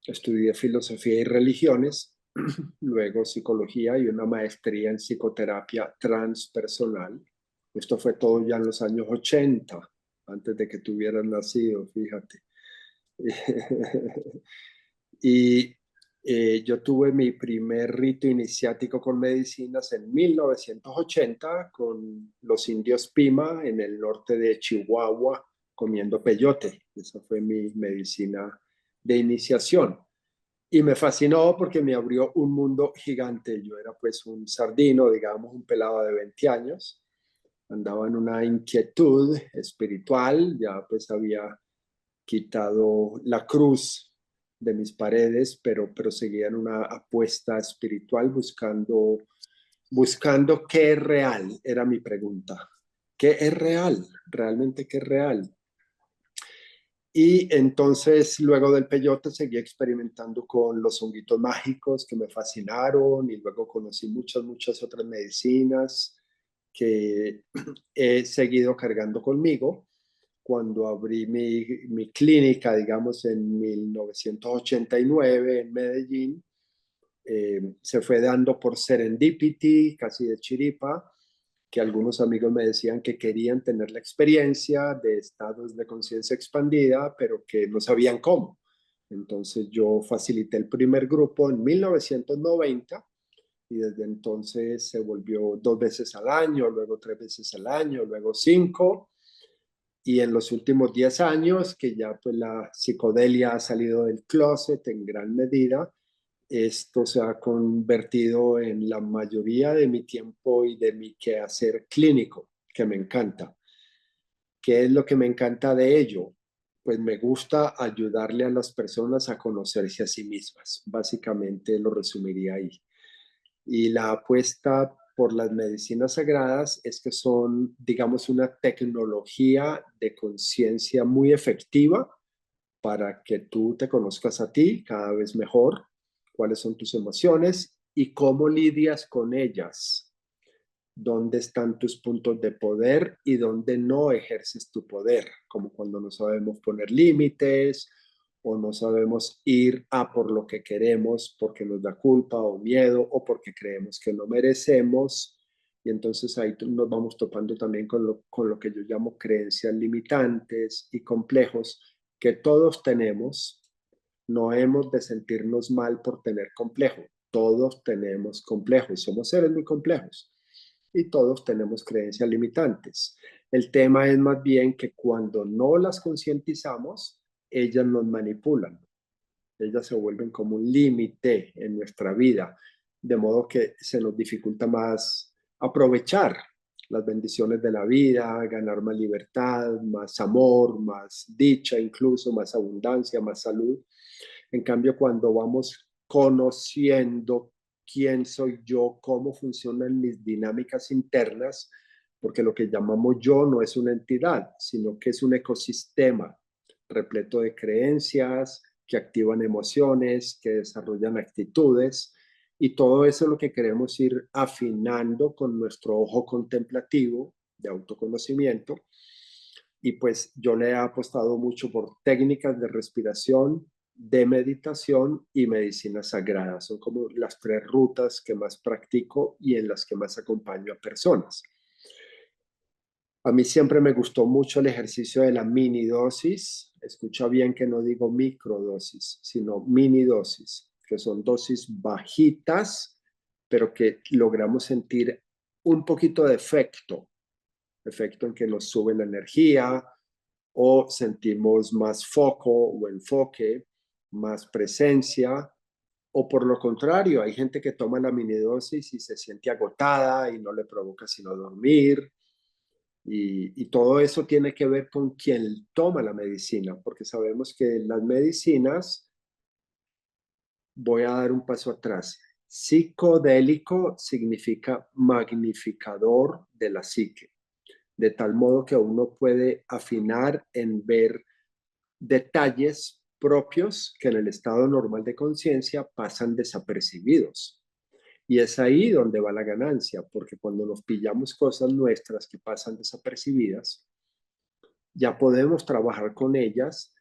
Estudié filosofía y religiones, luego psicología y una maestría en psicoterapia transpersonal. Esto fue todo ya en los años 80, antes de que tuvieras nacido, fíjate. Y yo tuve mi primer rito iniciático con medicinas en 1980 con los indios Pima en el norte de Chihuahua comiendo peyote. Esa fue mi medicina de iniciación. Y me fascinó porque me abrió un mundo gigante. Yo era pues un sardino, digamos, un pelado de 20 años. Andaba en una inquietud espiritual, ya pues había quitado la cruz de mis paredes, pero seguía en una apuesta espiritual buscando qué es real, era mi pregunta. ¿Qué es real? ¿Realmente qué es real? Y entonces, luego del peyote, seguí experimentando con los honguitos mágicos que me fascinaron y luego conocí muchas otras medicinas que he seguido cargando conmigo. Cuando abrí mi clínica, digamos, en 1989 en Medellín, se fue dando por serendipity, casi de chiripa, que algunos amigos me decían que querían tener la experiencia de estados de conciencia expandida, pero que no sabían cómo. Entonces yo facilité el primer grupo en 1990 y desde entonces se volvió 2 veces al año, luego 3 veces al año, luego 5. Y en los últimos 10 años, que ya pues la psicodelia ha salido del closet en gran medida, esto se ha convertido en la mayoría de mi tiempo y de mi quehacer clínico, que me encanta. ¿Qué es lo que me encanta de ello? Pues me gusta ayudarle a las personas a conocerse a sí mismas. Básicamente lo resumiría ahí. Y la apuesta por las medicinas sagradas es que son, digamos, una tecnología de conciencia muy efectiva para que tú te conozcas a ti cada vez mejor, cuáles son tus emociones y cómo lidias con ellas, dónde están tus puntos de poder y dónde no ejerces tu poder, como cuando no sabemos poner límites o no sabemos ir a por lo que queremos porque nos da culpa o miedo o porque creemos que no merecemos. Y entonces ahí nos vamos topando también con lo que yo llamo creencias limitantes y complejos que todos tenemos. No hemos de sentirnos mal por tener complejo. Todos tenemos complejos. Somos seres muy complejos y todos tenemos creencias limitantes. El tema es más bien que cuando no las concientizamos, ellas nos manipulan. Ellas se vuelven como un límite en nuestra vida, de modo que se nos dificulta más aprovechar las bendiciones de la vida, ganar más libertad, más amor, más dicha, incluso más abundancia, más salud. En cambio, cuando vamos conociendo quién soy yo, cómo funcionan mis dinámicas internas, porque lo que llamamos yo no es una entidad, sino que es un ecosistema repleto de creencias que activan emociones, que desarrollan actitudes, y todo eso es lo que queremos ir afinando con nuestro ojo contemplativo de autoconocimiento. Y pues yo le he apostado mucho por técnicas de respiración, de meditación y medicina sagrada. Son como las 3 rutas que más practico y en las que más acompaño a personas. A mí siempre me gustó mucho el ejercicio de la mini dosis. Escucha bien que no digo microdosis, sino mini dosis, que son dosis bajitas, pero que logramos sentir un poquito de efecto en que nos sube la energía o sentimos más foco o enfoque, más presencia, o por lo contrario, hay gente que toma la minidosis y se siente agotada y no le provoca sino dormir. Y todo eso tiene que ver con quien toma la medicina, porque sabemos que las medicinas, voy a dar un paso atrás, psicodélico significa magnificador de la psique, de tal modo que uno puede afinar en ver detalles propios que en el estado normal de conciencia pasan desapercibidos. Y es ahí donde va la ganancia, porque cuando nos pillamos cosas nuestras que pasan desapercibidas, ya podemos trabajar con ellas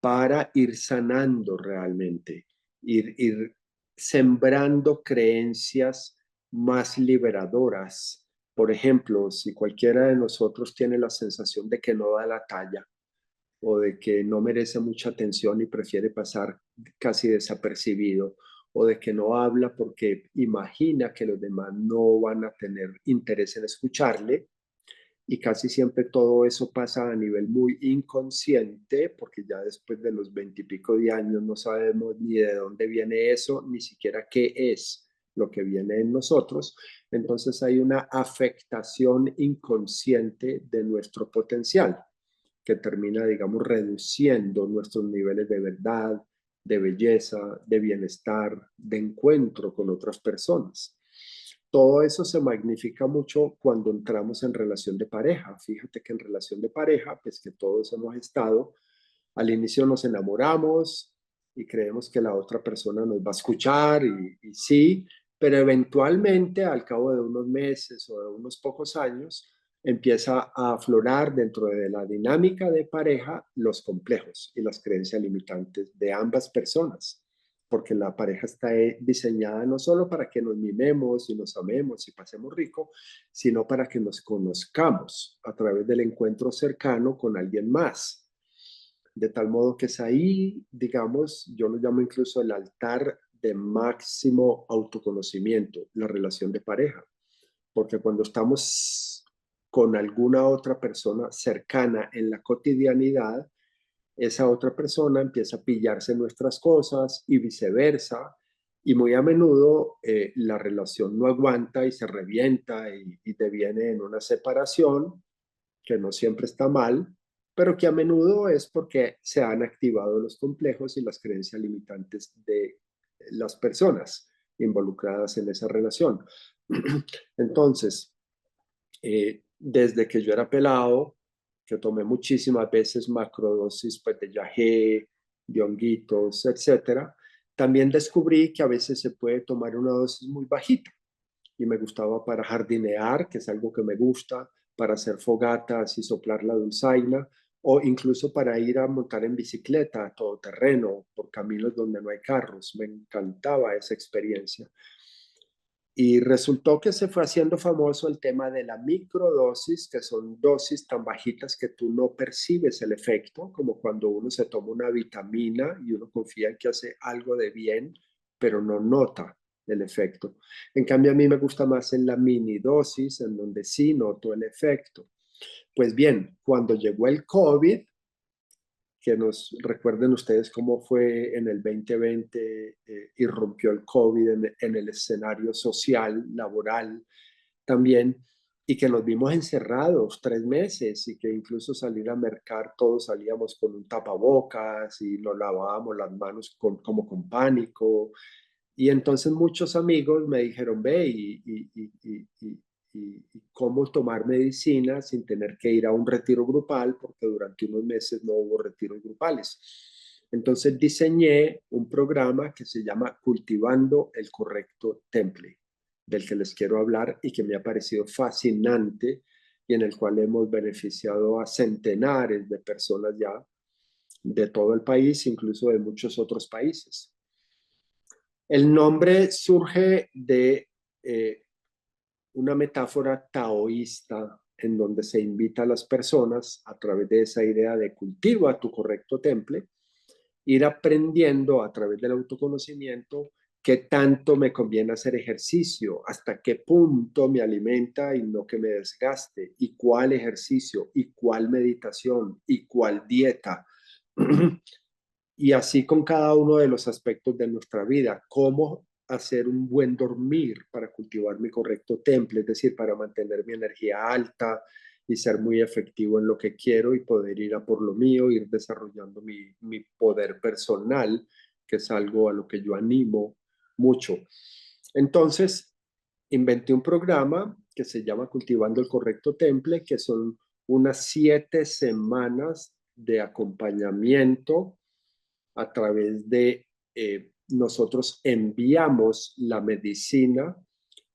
para ir sanando realmente, ir sembrando creencias más liberadoras. Por ejemplo, si cualquiera de nosotros tiene la sensación de que no da la talla o de que no merece mucha atención y prefiere pasar casi desapercibido, o de que no habla porque imagina que los demás no van a tener interés en escucharle, y casi siempre todo eso pasa a nivel muy inconsciente, porque ya después de los 20 y pico de años no sabemos ni de dónde viene eso, ni siquiera qué es lo que viene en nosotros. Entonces hay una afectación inconsciente de nuestro potencial que termina, digamos, reduciendo nuestros niveles de verdad, de belleza, de bienestar, de encuentro con otras personas. Todo eso se magnifica mucho cuando entramos en relación de pareja. Fíjate que en relación de pareja, pues que todos hemos estado, al inicio nos enamoramos y creemos que la otra persona nos va a escuchar y sí, pero eventualmente al cabo de unos meses o de unos pocos años empieza a aflorar dentro de la dinámica de pareja los complejos y las creencias limitantes de ambas personas, porque la pareja está diseñada no solo para que nos mimemos y nos amemos y pasemos rico, sino para que nos conozcamos a través del encuentro cercano con alguien más. De tal modo que es ahí, digamos, yo lo llamo incluso el altar de máximo autoconocimiento, la relación de pareja, porque cuando estamos con alguna otra persona cercana en la cotidianidad, esa otra persona empieza a pillarse nuestras cosas y viceversa, y muy a menudo la relación no aguanta y se revienta y deviene en una separación que no siempre está mal, pero que a menudo es porque se han activado los complejos y las creencias limitantes de las personas involucradas en esa relación. Entonces, desde que yo era pelado, que tomé muchísimas veces macrodosis pues, de yagé, de honguitos, etcétera, también descubrí que a veces se puede tomar una dosis muy bajita y me gustaba para jardinear, que es algo que me gusta, para hacer fogatas y soplar la dulzaina, o incluso para ir a montar en bicicleta a todo terreno, por caminos donde no hay carros. Me encantaba esa experiencia. Y resultó que se fue haciendo famoso el tema de la microdosis, que son dosis tan bajitas que tú no percibes el efecto, como cuando uno se toma una vitamina y uno confía en que hace algo de bien, pero no nota el efecto. En cambio, a mí me gusta más en la mini dosis, en donde sí noto el efecto. Pues bien, cuando llegó el COVID, que nos recuerden ustedes cómo fue en el 2020, irrumpió el COVID en el escenario social, laboral también, y que nos vimos encerrados 3 meses y que incluso salir a mercar todos salíamos con un tapabocas y nos lavábamos las manos como con pánico. Y entonces muchos amigos me dijeron, ve, y cómo tomar medicina sin tener que ir a un retiro grupal, porque durante unos meses no hubo retiros grupales. Entonces diseñé un programa que se llama Cultivando el Correcto Temple, del que les quiero hablar y que me ha parecido fascinante y en el cual hemos beneficiado a centenares de personas ya de todo el país, incluso de muchos otros países. El nombre surge de una metáfora taoísta en donde se invita a las personas a través de esa idea de cultiva tu correcto temple, ir aprendiendo a través del autoconocimiento qué tanto me conviene hacer ejercicio, hasta qué punto me alimenta y no que me desgaste, y cuál ejercicio, y cuál meditación, y cuál dieta. Y así con cada uno de los aspectos de nuestra vida, cómo hacer un buen dormir para cultivar mi correcto temple, es decir, para mantener mi energía alta y ser muy efectivo en lo que quiero y poder ir a por lo mío, ir desarrollando mi poder personal, que es algo a lo que yo animo mucho. Entonces, inventé un programa que se llama Cultivando el Correcto Temple, que son unas 7 semanas de acompañamiento a través de nosotros enviamos la medicina,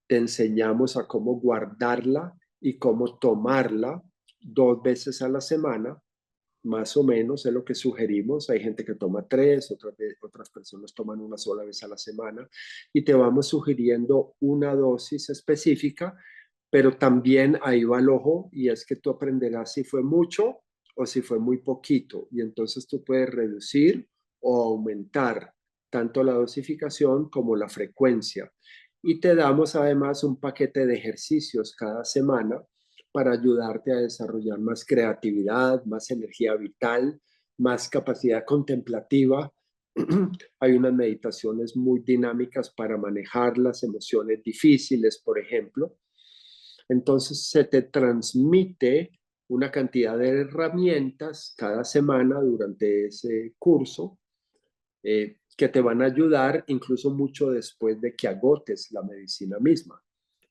te enseñamos a cómo guardarla y cómo tomarla 2 veces a la semana más o menos es lo que sugerimos. Hay gente que toma 3, otras personas toman una sola vez a la semana y te vamos sugiriendo una dosis específica, pero también ahí va el ojo y es que tú aprenderás si fue mucho o si fue muy poquito y entonces tú puedes reducir o aumentar tanto la dosificación como la frecuencia. Y te damos además un paquete de ejercicios cada semana para ayudarte a desarrollar más creatividad, más energía vital, más capacidad contemplativa. Hay unas meditaciones muy dinámicas para manejar las emociones difíciles, por ejemplo. Entonces se te transmite una cantidad de herramientas cada semana durante ese curso que te van a ayudar incluso mucho después de que agotes la medicina misma,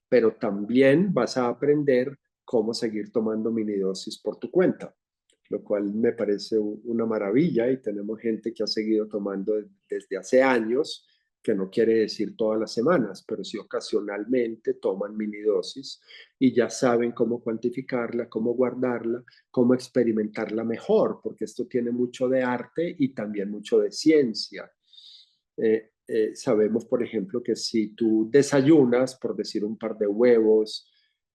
pero también vas a aprender cómo seguir tomando minidosis por tu cuenta, lo cual me parece una maravilla y tenemos gente que ha seguido tomando desde hace años, que no quiere decir todas las semanas, pero sí ocasionalmente toman minidosis y ya saben cómo cuantificarla, cómo guardarla, cómo experimentarla mejor, porque esto tiene mucho de arte y también mucho de ciencia. Sabemos, por ejemplo, que si tú desayunas, por decir un par de huevos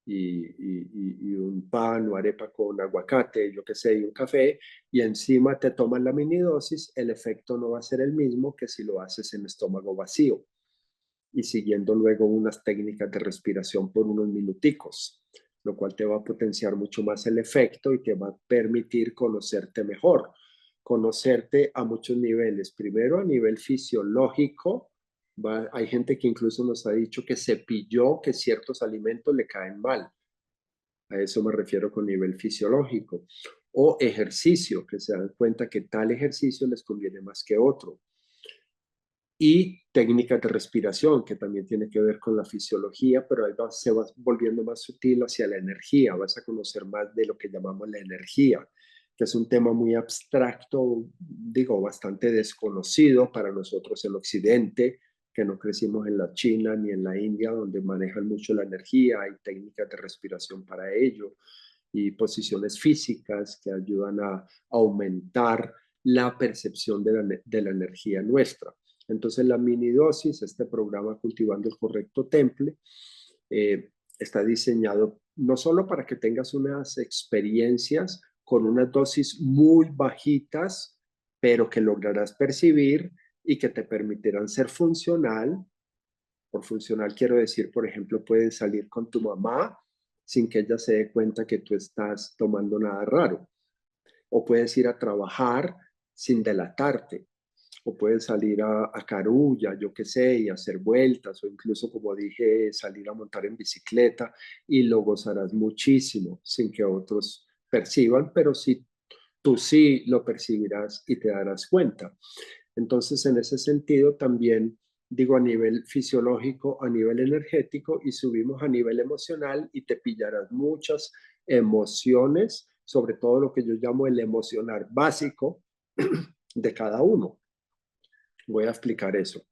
y un pan o arepa con aguacate, yo qué sé, y un café, y encima te tomas la minidosis, el efecto no va a ser el mismo que si lo haces en estómago vacío y siguiendo luego unas técnicas de respiración por unos minuticos, lo cual te va a potenciar mucho más el efecto y te va a permitir conocerte mejor, conocerte a muchos niveles. Primero a nivel fisiológico, hay gente que incluso nos ha dicho que se pilló que ciertos alimentos le caen mal. A eso me refiero con nivel fisiológico. O ejercicio, que se dan cuenta que tal ejercicio les conviene más que otro y técnicas de respiración, que también tiene que ver con la fisiología, pero ahí se va volviendo más sutil hacia la energía, vas a conocer más de lo que llamamos la energía, que es un tema muy abstracto, digo, bastante desconocido para nosotros en Occidente, que no crecimos en la China ni en la India, donde manejan mucho la energía, hay técnicas de respiración para ello y posiciones físicas que ayudan a aumentar la percepción de la energía nuestra. Entonces la mini dosis, este programa Cultivando el Correcto Temple, está diseñado no solo para que tengas unas experiencias con unas dosis muy bajitas, pero que lograrás percibir y que te permitirán ser funcional. Por funcional quiero decir, por ejemplo, puedes salir con tu mamá sin que ella se dé cuenta que tú estás tomando nada raro. O puedes ir a trabajar sin delatarte o puedes salir a Carulla, yo qué sé, y hacer vueltas, o incluso, como dije, salir a montar en bicicleta y lo gozarás muchísimo sin que otros perciban, pero sí, tú sí lo percibirás y te darás cuenta. Entonces, en ese sentido, también digo a nivel fisiológico, a nivel energético y subimos a nivel emocional y te pillarás muchas emociones, sobre todo lo que yo llamo el emocionar básico de cada uno. Voy a explicar eso.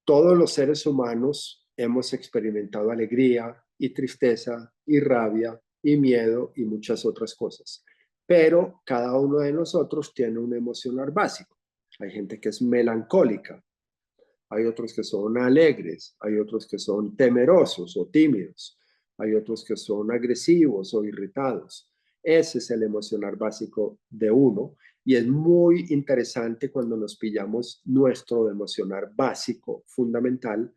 Todos los seres humanos hemos experimentado alegría y tristeza y rabia y miedo y muchas otras cosas, pero cada uno de nosotros tiene un emocional básico. Hay gente que es melancólica, hay otros que son alegres, hay otros que son temerosos o tímidos, hay otros que son agresivos o irritados. Ese es el emocional básico de uno y es muy interesante cuando nos pillamos nuestro emocional básico fundamental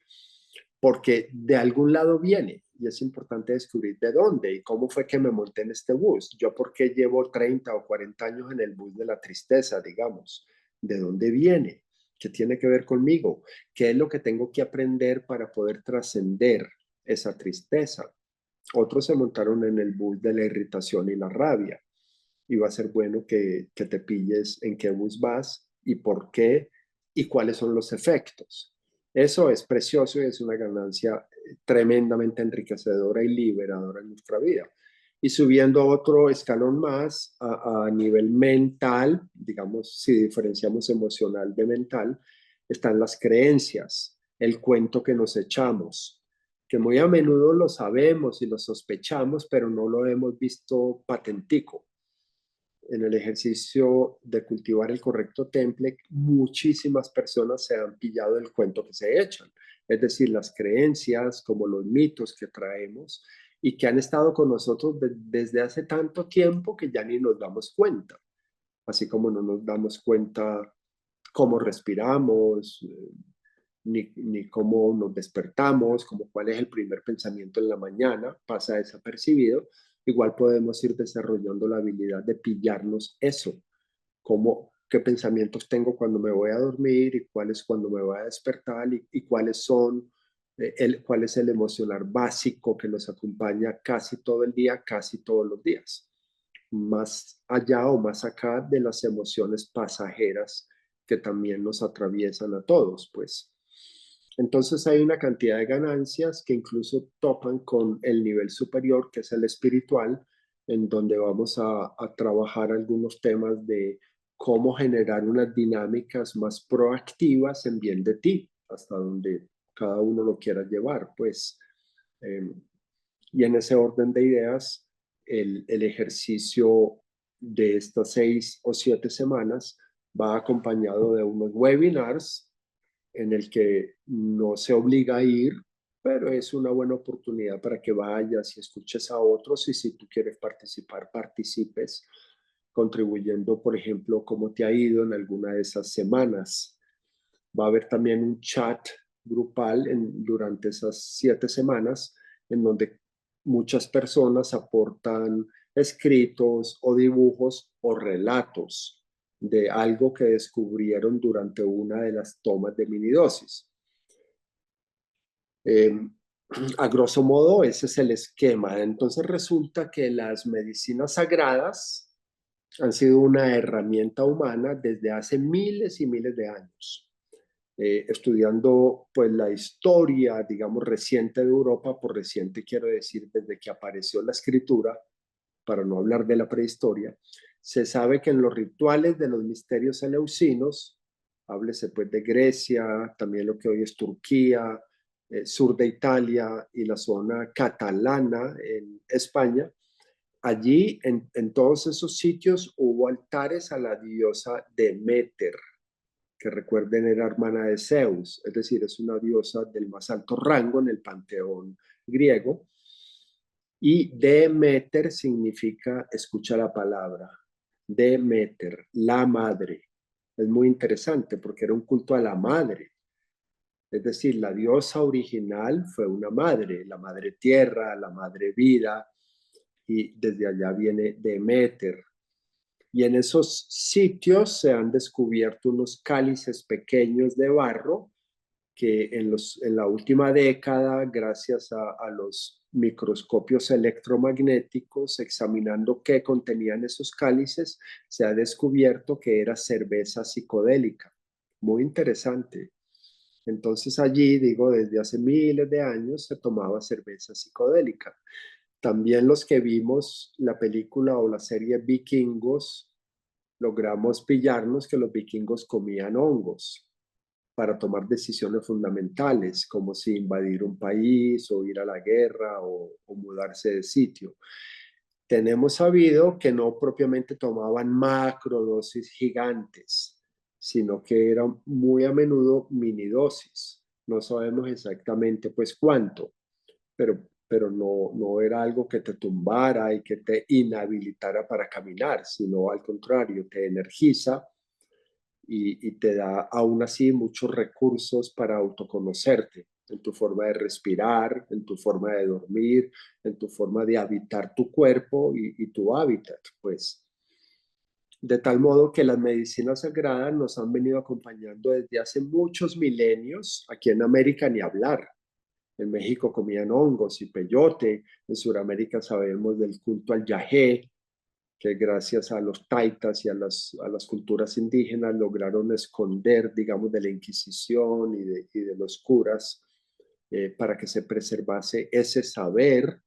porque de algún lado viene y es importante descubrir de dónde y cómo fue que me monté en este bus. Yo por qué llevo 30 o 40 años en el bus de la tristeza, digamos, de dónde viene, qué tiene que ver conmigo, qué es lo que tengo que aprender para poder trascender esa tristeza. Otros se montaron en el bus de la irritación y la rabia y va a ser bueno que te pilles en qué bus vas y por qué y cuáles son los efectos. Eso es precioso y es una ganancia tremendamente enriquecedora y liberadora en nuestra vida. Y subiendo otro escalón más a nivel mental, digamos, si diferenciamos emocional de mental, están las creencias, el cuento que nos echamos, que muy a menudo lo sabemos y lo sospechamos, pero no lo hemos visto patentico. en el ejercicio de cultivar el correcto temple, muchísimas personas se han pillado el cuento que se echan, es decir, las creencias como los mitos que traemos y que han estado con nosotros desde hace tanto tiempo que ya ni nos damos cuenta, así como no nos damos cuenta cómo respiramos, ni cómo nos despertamos, como cuál es el primer pensamiento en la mañana, pasa desapercibido. Igual podemos ir desarrollando la habilidad de pillarnos eso, como qué pensamientos tengo cuando me voy a dormir y cuáles cuando me voy a despertar y cuáles son, cuál es el emocional básico que nos acompaña casi todo el día, casi todos los días, más allá o más acá de las emociones pasajeras que también nos atraviesan a todos, pues. Entonces hay una cantidad de ganancias que incluso topan con el nivel superior, que es el espiritual, en donde vamos a trabajar algunos temas de cómo generar unas dinámicas más proactivas en bien de ti, hasta donde cada uno lo quiera llevar, pues. Eh, y en ese orden de ideas, el ejercicio de estas 6 o 7 semanas va acompañado de unos webinars en el que no se obliga a ir, pero es una buena oportunidad para que vayas y escuches a otros y si tú quieres participar, participes, contribuyendo, por ejemplo, cómo te ha ido en alguna de esas semanas. Va a haber también un chat grupal durante esas 7 semanas en donde muchas personas aportan escritos o dibujos o relatos de algo que descubrieron durante una de las tomas de minidosis. Eh, a grosso modo, ese es el esquema. Entonces resulta que las medicinas sagradas han sido una herramienta humana desde hace miles y miles de años. Estudiando pues la historia, digamos, reciente de Europa, por reciente quiero decir desde que apareció la escritura, para no hablar de la prehistoria, se sabe que en los rituales de los misterios eleusinos, háblese pues de Grecia, también lo que hoy es Turquía, sur de Italia y la zona catalana en España, allí en todos esos sitios hubo altares a la diosa Deméter, que recuerden era hermana de Zeus, es decir, es una diosa del más alto rango en el panteón griego. Y Demeter significa, escucha la palabra, Demeter, la madre. Es muy interesante porque era un culto a la madre. Es decir, la diosa original fue una madre, la madre tierra, la madre vida, y desde allá viene Demeter. Y en esos sitios se han descubierto unos cálices pequeños de barro que en la última década, gracias a los microscopios electromagnéticos, examinando qué contenían esos cálices, se ha descubierto que era cerveza psicodélica. Muy interesante. Entonces allí, digo, desde hace miles de años se tomaba cerveza psicodélica. También los que vimos la película o la serie Vikingos, logramos pillarnos que los vikingos comían hongos para tomar decisiones fundamentales, como si invadir un país o ir a la guerra o mudarse de sitio. Tenemos sabido que no propiamente tomaban macrodosis gigantes, sino que eran muy a menudo minidosis. No sabemos exactamente pues cuánto, pero no era algo que te tumbara y que te inhabilitara para caminar, sino al contrario, te energiza y te da aún así muchos recursos para autoconocerte en tu forma de respirar, en tu forma de dormir, en tu forma de habitar tu cuerpo y tu hábitat, pues. De tal modo que las medicinas sagradas nos han venido acompañando desde hace muchos milenios, aquí en América ni hablar. En México comían hongos y peyote, en Sudamérica sabemos del culto al yagé, que gracias a los taitas y a las culturas indígenas lograron esconder, digamos, de la Inquisición y de los curas para que se preservase ese saber.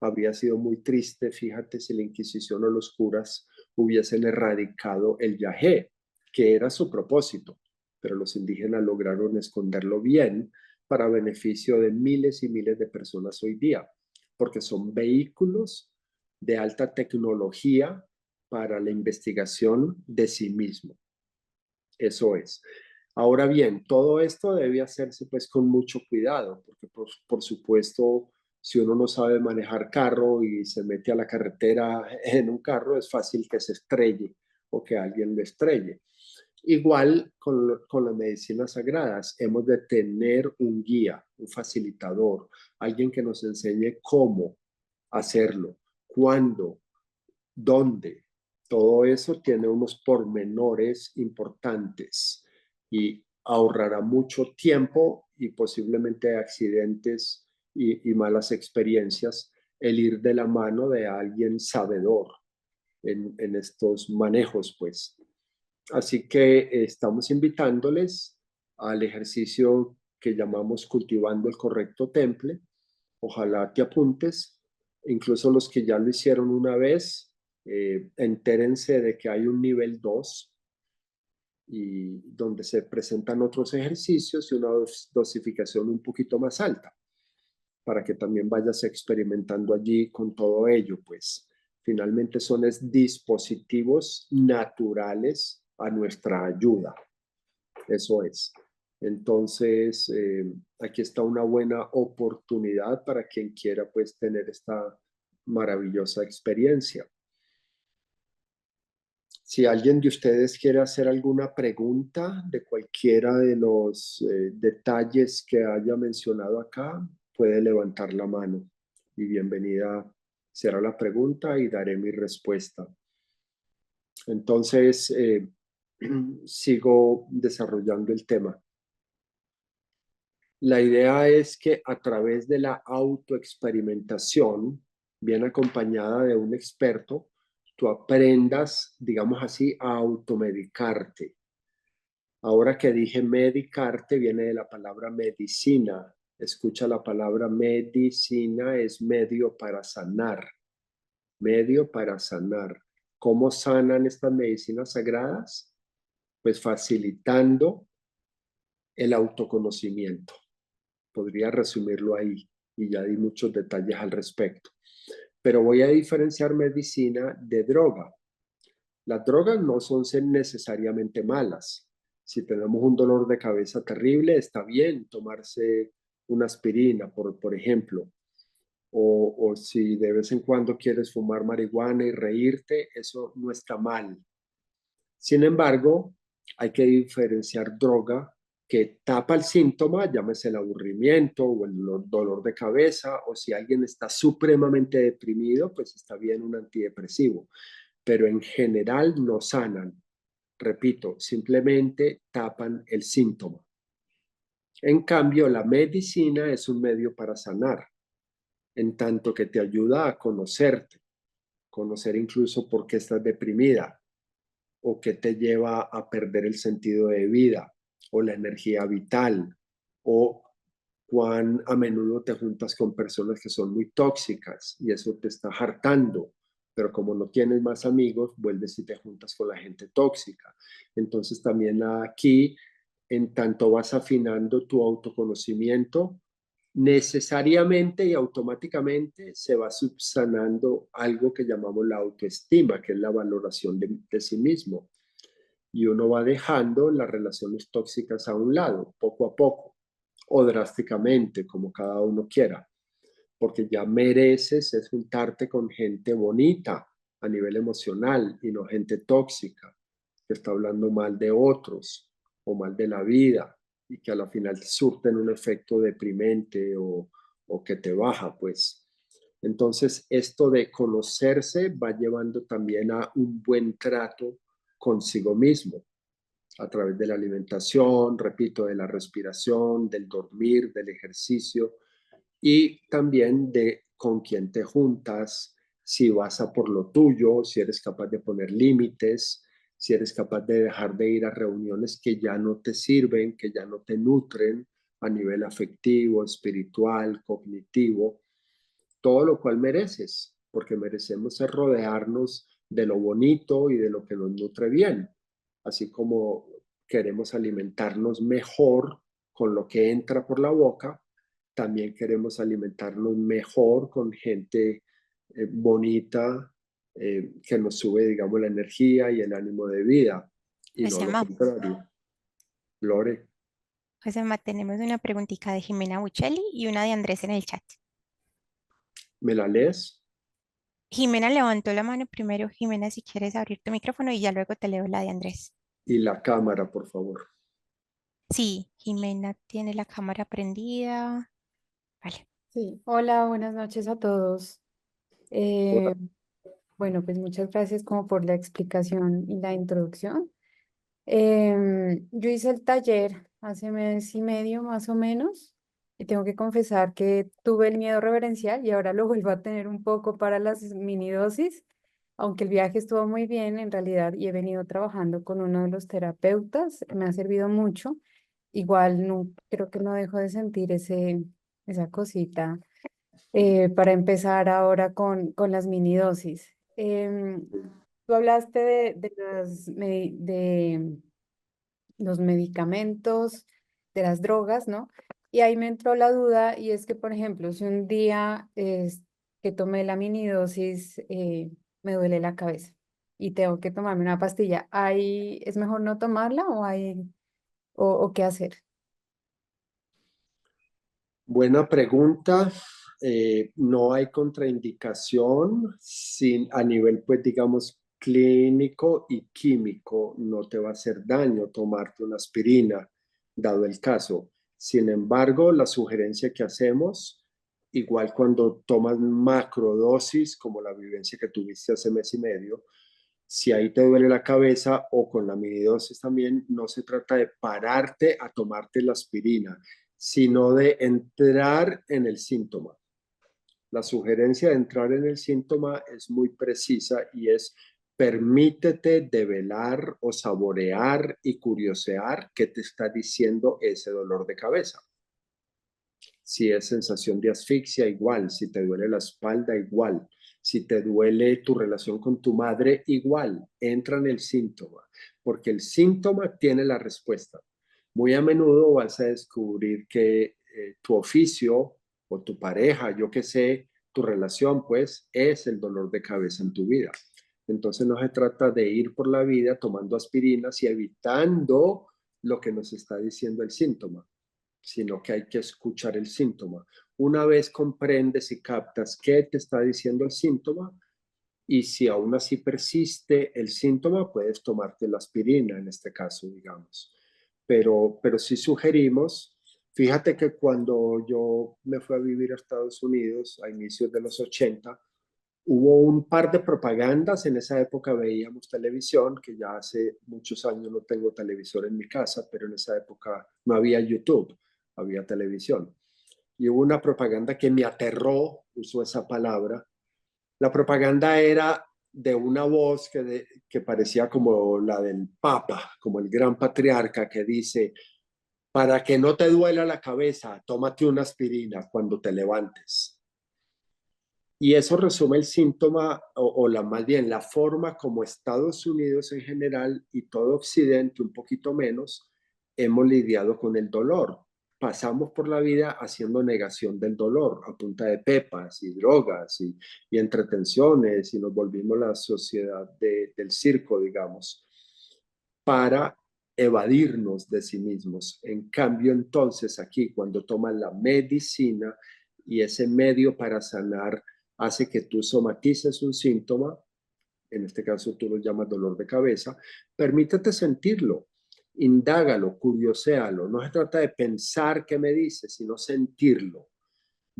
Habría sido muy triste, fíjate, si la Inquisición o los curas hubiesen erradicado el yagé, que era su propósito, pero los indígenas lograron esconderlo bien para beneficio de miles y miles de personas hoy día, porque son vehículos de alta tecnología para la investigación de sí mismo. Eso es. Ahora bien, todo esto debe hacerse pues con mucho cuidado, porque por supuesto, si uno no sabe manejar carro y se mete a la carretera en un carro, es fácil que se estrelle o que alguien lo estrelle. Igual con las medicinas sagradas, hemos de tener un guía, un facilitador, alguien que nos enseñe cómo hacerlo, cuándo, dónde. Todo eso tiene unos pormenores importantes y ahorrará mucho tiempo y posiblemente accidentes y malas experiencias el ir de la mano de alguien sabedor en estos manejos, pues. Así que estamos invitándoles al ejercicio que llamamos cultivando el correcto temple. Ojalá te apuntes, incluso los que ya lo hicieron una vez, entérense de que hay un nivel 2 y donde se presentan otros ejercicios y una dosificación un poquito más alta, para que también vayas experimentando allí con todo ello, pues finalmente son dispositivos naturales a nuestra ayuda. Eso es. Entonces, aquí está una buena oportunidad para quien quiera pues tener esta maravillosa experiencia. Si alguien de ustedes quiere hacer alguna pregunta de cualquiera de los detalles que haya mencionado acá, puede levantar la mano y bienvenida será la pregunta y daré mi respuesta. Entonces, sigo desarrollando el tema. La idea es que a través de la autoexperimentación, bien acompañada de un experto, tú aprendas, digamos así, a automedicarte. Ahora que dije medicarte, viene de la palabra medicina. Escucha la palabra medicina, es medio para sanar. Medio para sanar. ¿Cómo sanan estas medicinas sagradas? Pues facilitando el autoconocimiento. Podría resumirlo ahí y ya di muchos detalles al respecto. Pero voy a diferenciar medicina de droga. Las drogas no son necesariamente malas. Si tenemos un dolor de cabeza terrible, está bien tomarse una aspirina, por ejemplo. O si de vez en cuando quieres fumar marihuana y reírte, eso no está mal. Sin embargo, hay que diferenciar droga que tapa el síntoma, llámese el aburrimiento o el dolor de cabeza, o si alguien está supremamente deprimido, pues está bien un antidepresivo, pero en general no sanan. Repito, simplemente tapan el síntoma. En cambio, la medicina es un medio para sanar, en tanto que te ayuda a conocerte, conocer incluso por qué estás deprimida, o qué te lleva a perder el sentido de vida o la energía vital o cuán a menudo te juntas con personas que son muy tóxicas y eso te está hartando, pero como no tienes más amigos, vuelves y te juntas con la gente tóxica. Entonces también aquí, en tanto vas afinando tu autoconocimiento, necesariamente y automáticamente se va subsanando algo que llamamos la autoestima, que es la valoración de sí mismo. Y uno va dejando las relaciones tóxicas a un lado, poco a poco, o drásticamente, como cada uno quiera, porque ya mereces es juntarte con gente bonita a nivel emocional y no gente tóxica, que está hablando mal de otros o mal de la vida y que a la final surten un efecto deprimente o que te baja, pues. Entonces, esto de conocerse va llevando también a un buen trato consigo mismo a través de la alimentación, repito, de la respiración, del dormir, del ejercicio y también de con quién te juntas, si vas a por lo tuyo, si eres capaz de poner límites, si eres capaz de dejar de ir a reuniones que ya no te sirven, que ya no te nutren a nivel afectivo, espiritual, cognitivo, todo lo cual mereces, porque merecemos rodearnos de lo bonito y de lo que nos nutre bien, así como queremos alimentarnos mejor con lo que entra por la boca, también queremos alimentarnos mejor con gente bonita que nos sube, digamos, la energía y el ánimo de vida, y no lo Josemá, contrario. Lore, Josemá, tenemos una preguntita de Jimena Buchelli y una de Andrés en el chat. ¿me la lees? Jimena levantó la mano primero. Jimena, si quieres abrir tu micrófono y ya luego te leo la de Andrés. Y la cámara, por favor. Sí, Jimena tiene la cámara prendida. Vale. Sí, hola, buenas noches a todos. Hola. Eh, bueno, pues muchas gracias como por la explicación y la introducción. Yo hice el taller hace mes y medio más o menos y tengo que confesar que tuve el miedo reverencial y ahora lo vuelvo a tener un poco para las mini dosis, aunque el viaje estuvo muy bien en realidad y he venido trabajando con uno de los terapeutas, me ha servido mucho. Igual no, creo que no dejo de sentir esa cosita para empezar ahora con las mini dosis. Tú hablaste de los medicamentos, de las drogas, ¿no? Y ahí me entró la duda y es que, por ejemplo, si un día que tomé la mini dosis me duele la cabeza y tengo que tomarme una pastilla, ¿ahí es mejor no tomarla o qué hacer? Buena pregunta. No hay contraindicación a nivel, pues, digamos, clínico y químico. No te va a hacer daño tomarte una aspirina, dado el caso. Sin embargo, la sugerencia que hacemos, igual cuando tomas macrodosis, como la vivencia que tuviste hace mes y medio, si ahí te duele la cabeza o con la minidosis también, no se trata de pararte a tomarte la aspirina, sino de entrar en el síntoma. La sugerencia de entrar en el síntoma es muy precisa y es: permítete develar o saborear y curiosear qué te está diciendo ese dolor de cabeza. Si es sensación de asfixia, igual. Si te duele la espalda, igual. Si te duele tu relación con tu madre, igual. Entra en el síntoma, porque el síntoma tiene la respuesta. Muy a menudo vas a descubrir que tu oficio o tu pareja, yo qué sé, tu relación, pues, es el dolor de cabeza en tu vida. Entonces no se trata de ir por la vida tomando aspirinas y evitando lo que nos está diciendo el síntoma, sino que hay que escuchar el síntoma. Una vez comprendes y captas qué te está diciendo el síntoma, y si aún así persiste el síntoma, puedes tomarte la aspirina en este caso, digamos. Pero sí sugerimos, fíjate que cuando yo me fui a vivir a Estados Unidos a inicios de los 80, hubo un par de propagandas. En esa época veíamos televisión, que ya hace muchos años no tengo televisor en mi casa, pero en esa época no había YouTube, había televisión. Y hubo una propaganda que me aterró, usó esa palabra. La propaganda era de una voz que parecía como la del Papa, como el gran patriarca, que dice: para que no te duela la cabeza, tómate una aspirina cuando te levantes. Y eso resume el síntoma, o más bien la forma como Estados Unidos en general y todo Occidente un poquito menos hemos lidiado con el dolor. Pasamos por la vida haciendo negación del dolor a punta de pepas y drogas y entretenciones, y nos volvimos la sociedad del circo, digamos, para evadirnos de sí mismos. En cambio, entonces aquí, cuando tomas la medicina y ese medio para sanar hace que tú somatices un síntoma, en este caso tú lo llamas dolor de cabeza, permítete sentirlo, indágalo, curioséalo. No se trata de pensar qué me dice, sino sentirlo.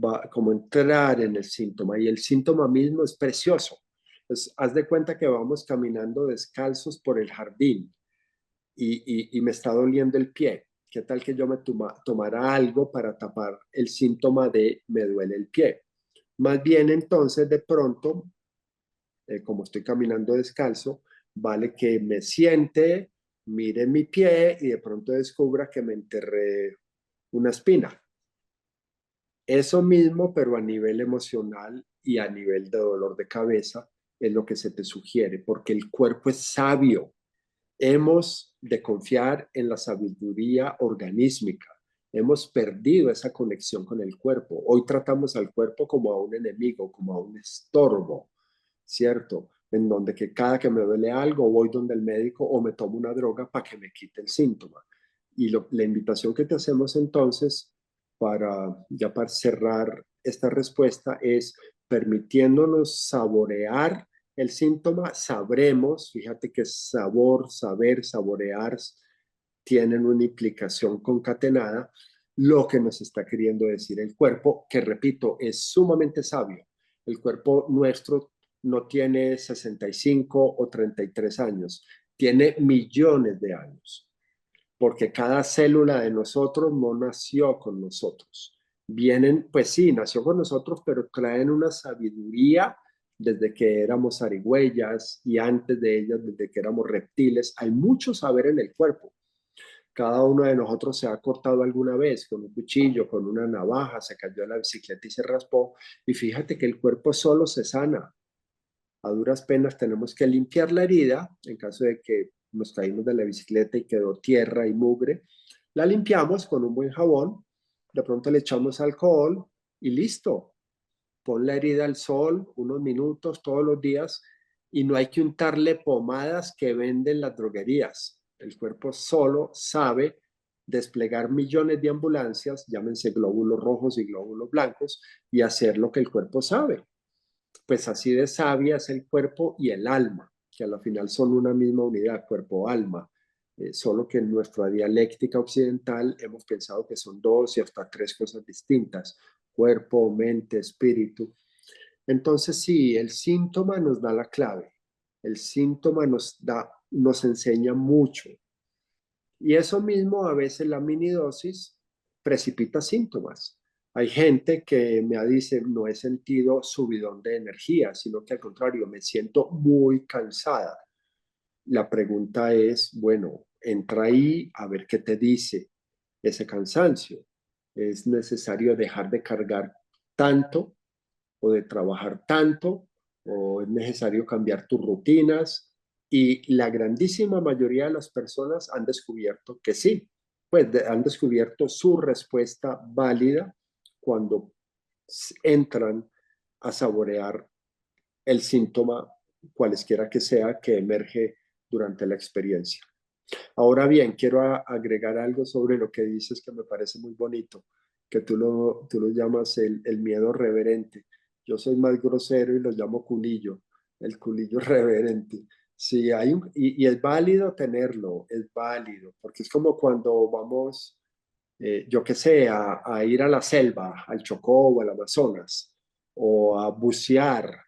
Va como entrar en el síntoma, y el síntoma mismo es precioso. Pues, haz de cuenta que vamos caminando descalzos por el jardín y me está doliendo el pie. ¿Qué tal que yo me tomara algo para tapar el síntoma de me duele el pie? Más bien, entonces, de pronto, como estoy caminando descalzo, vale que me siente, mire mi pie y de pronto descubra que me enterré una espina. Eso mismo, pero a nivel emocional y a nivel de dolor de cabeza, es lo que se te sugiere, porque el cuerpo es sabio. Hemos de confiar en la sabiduría organísmica. Hemos perdido esa conexión con el cuerpo. Hoy tratamos al cuerpo como a un enemigo, como a un estorbo, ¿cierto? en donde que cada que me duele algo voy donde el médico o me tomo una droga para que me quite el síntoma. Y la invitación que te hacemos entonces, ya para cerrar esta respuesta, es permitiéndonos saborear el síntoma. Sabremos, fíjate que sabor, saber, saborear tienen una implicación concatenada, lo que nos está queriendo decir el cuerpo, que repito, es sumamente sabio. El cuerpo nuestro no tiene 65 o 33 años, tiene millones de años, porque cada célula de nosotros no nació con nosotros. Vienen, pues sí, nació con nosotros, pero traen una sabiduría desde que éramos zarigüeyas y antes de ellas, desde que éramos reptiles. Hay mucho saber en el cuerpo. Cada uno de nosotros se ha cortado alguna vez con un cuchillo, con una navaja, se cayó de la bicicleta y se raspó. Y fíjate que el cuerpo solo se sana. A duras penas tenemos que limpiar la herida en caso de que nos caímos de la bicicleta y quedó tierra y mugre. La limpiamos con un buen jabón, de pronto le echamos alcohol y listo. Pon la herida al sol unos minutos todos los días y no hay que untarle pomadas que venden las droguerías. El cuerpo solo sabe desplegar millones de ambulancias, llámense glóbulos rojos y glóbulos blancos, y hacer lo que el cuerpo sabe. Pues así de sabia es el cuerpo y el alma, que a la final son una misma unidad, cuerpo-alma. Solo que en nuestra dialéctica occidental hemos pensado que son dos y hasta tres cosas distintas: cuerpo, mente, espíritu. Entonces sí, el síntoma nos da la clave, el síntoma nos enseña mucho. Y eso mismo, a veces la minidosis precipita síntomas. Hay gente que me dice, no he sentido subidón de energía, sino que al contrario, me siento muy cansada. La pregunta es, bueno, entra ahí a ver qué te dice ese cansancio. ¿Es necesario dejar de cargar tanto o de trabajar tanto, o es necesario cambiar tus rutinas? Y la grandísima mayoría de las personas han descubierto que sí, pues han descubierto su respuesta válida cuando entran a saborear el síntoma, cualesquiera que sea, que emerge durante la experiencia. Ahora bien, quiero agregar algo sobre lo que dices que me parece muy bonito, que tú lo llamas el miedo reverente. Yo soy más grosero y lo llamo culillo, el culillo reverente. Sí, y es válido tenerlo, es válido, porque es como cuando vamos, yo qué sé, a ir a la selva, al Chocó o al Amazonas, o a bucear,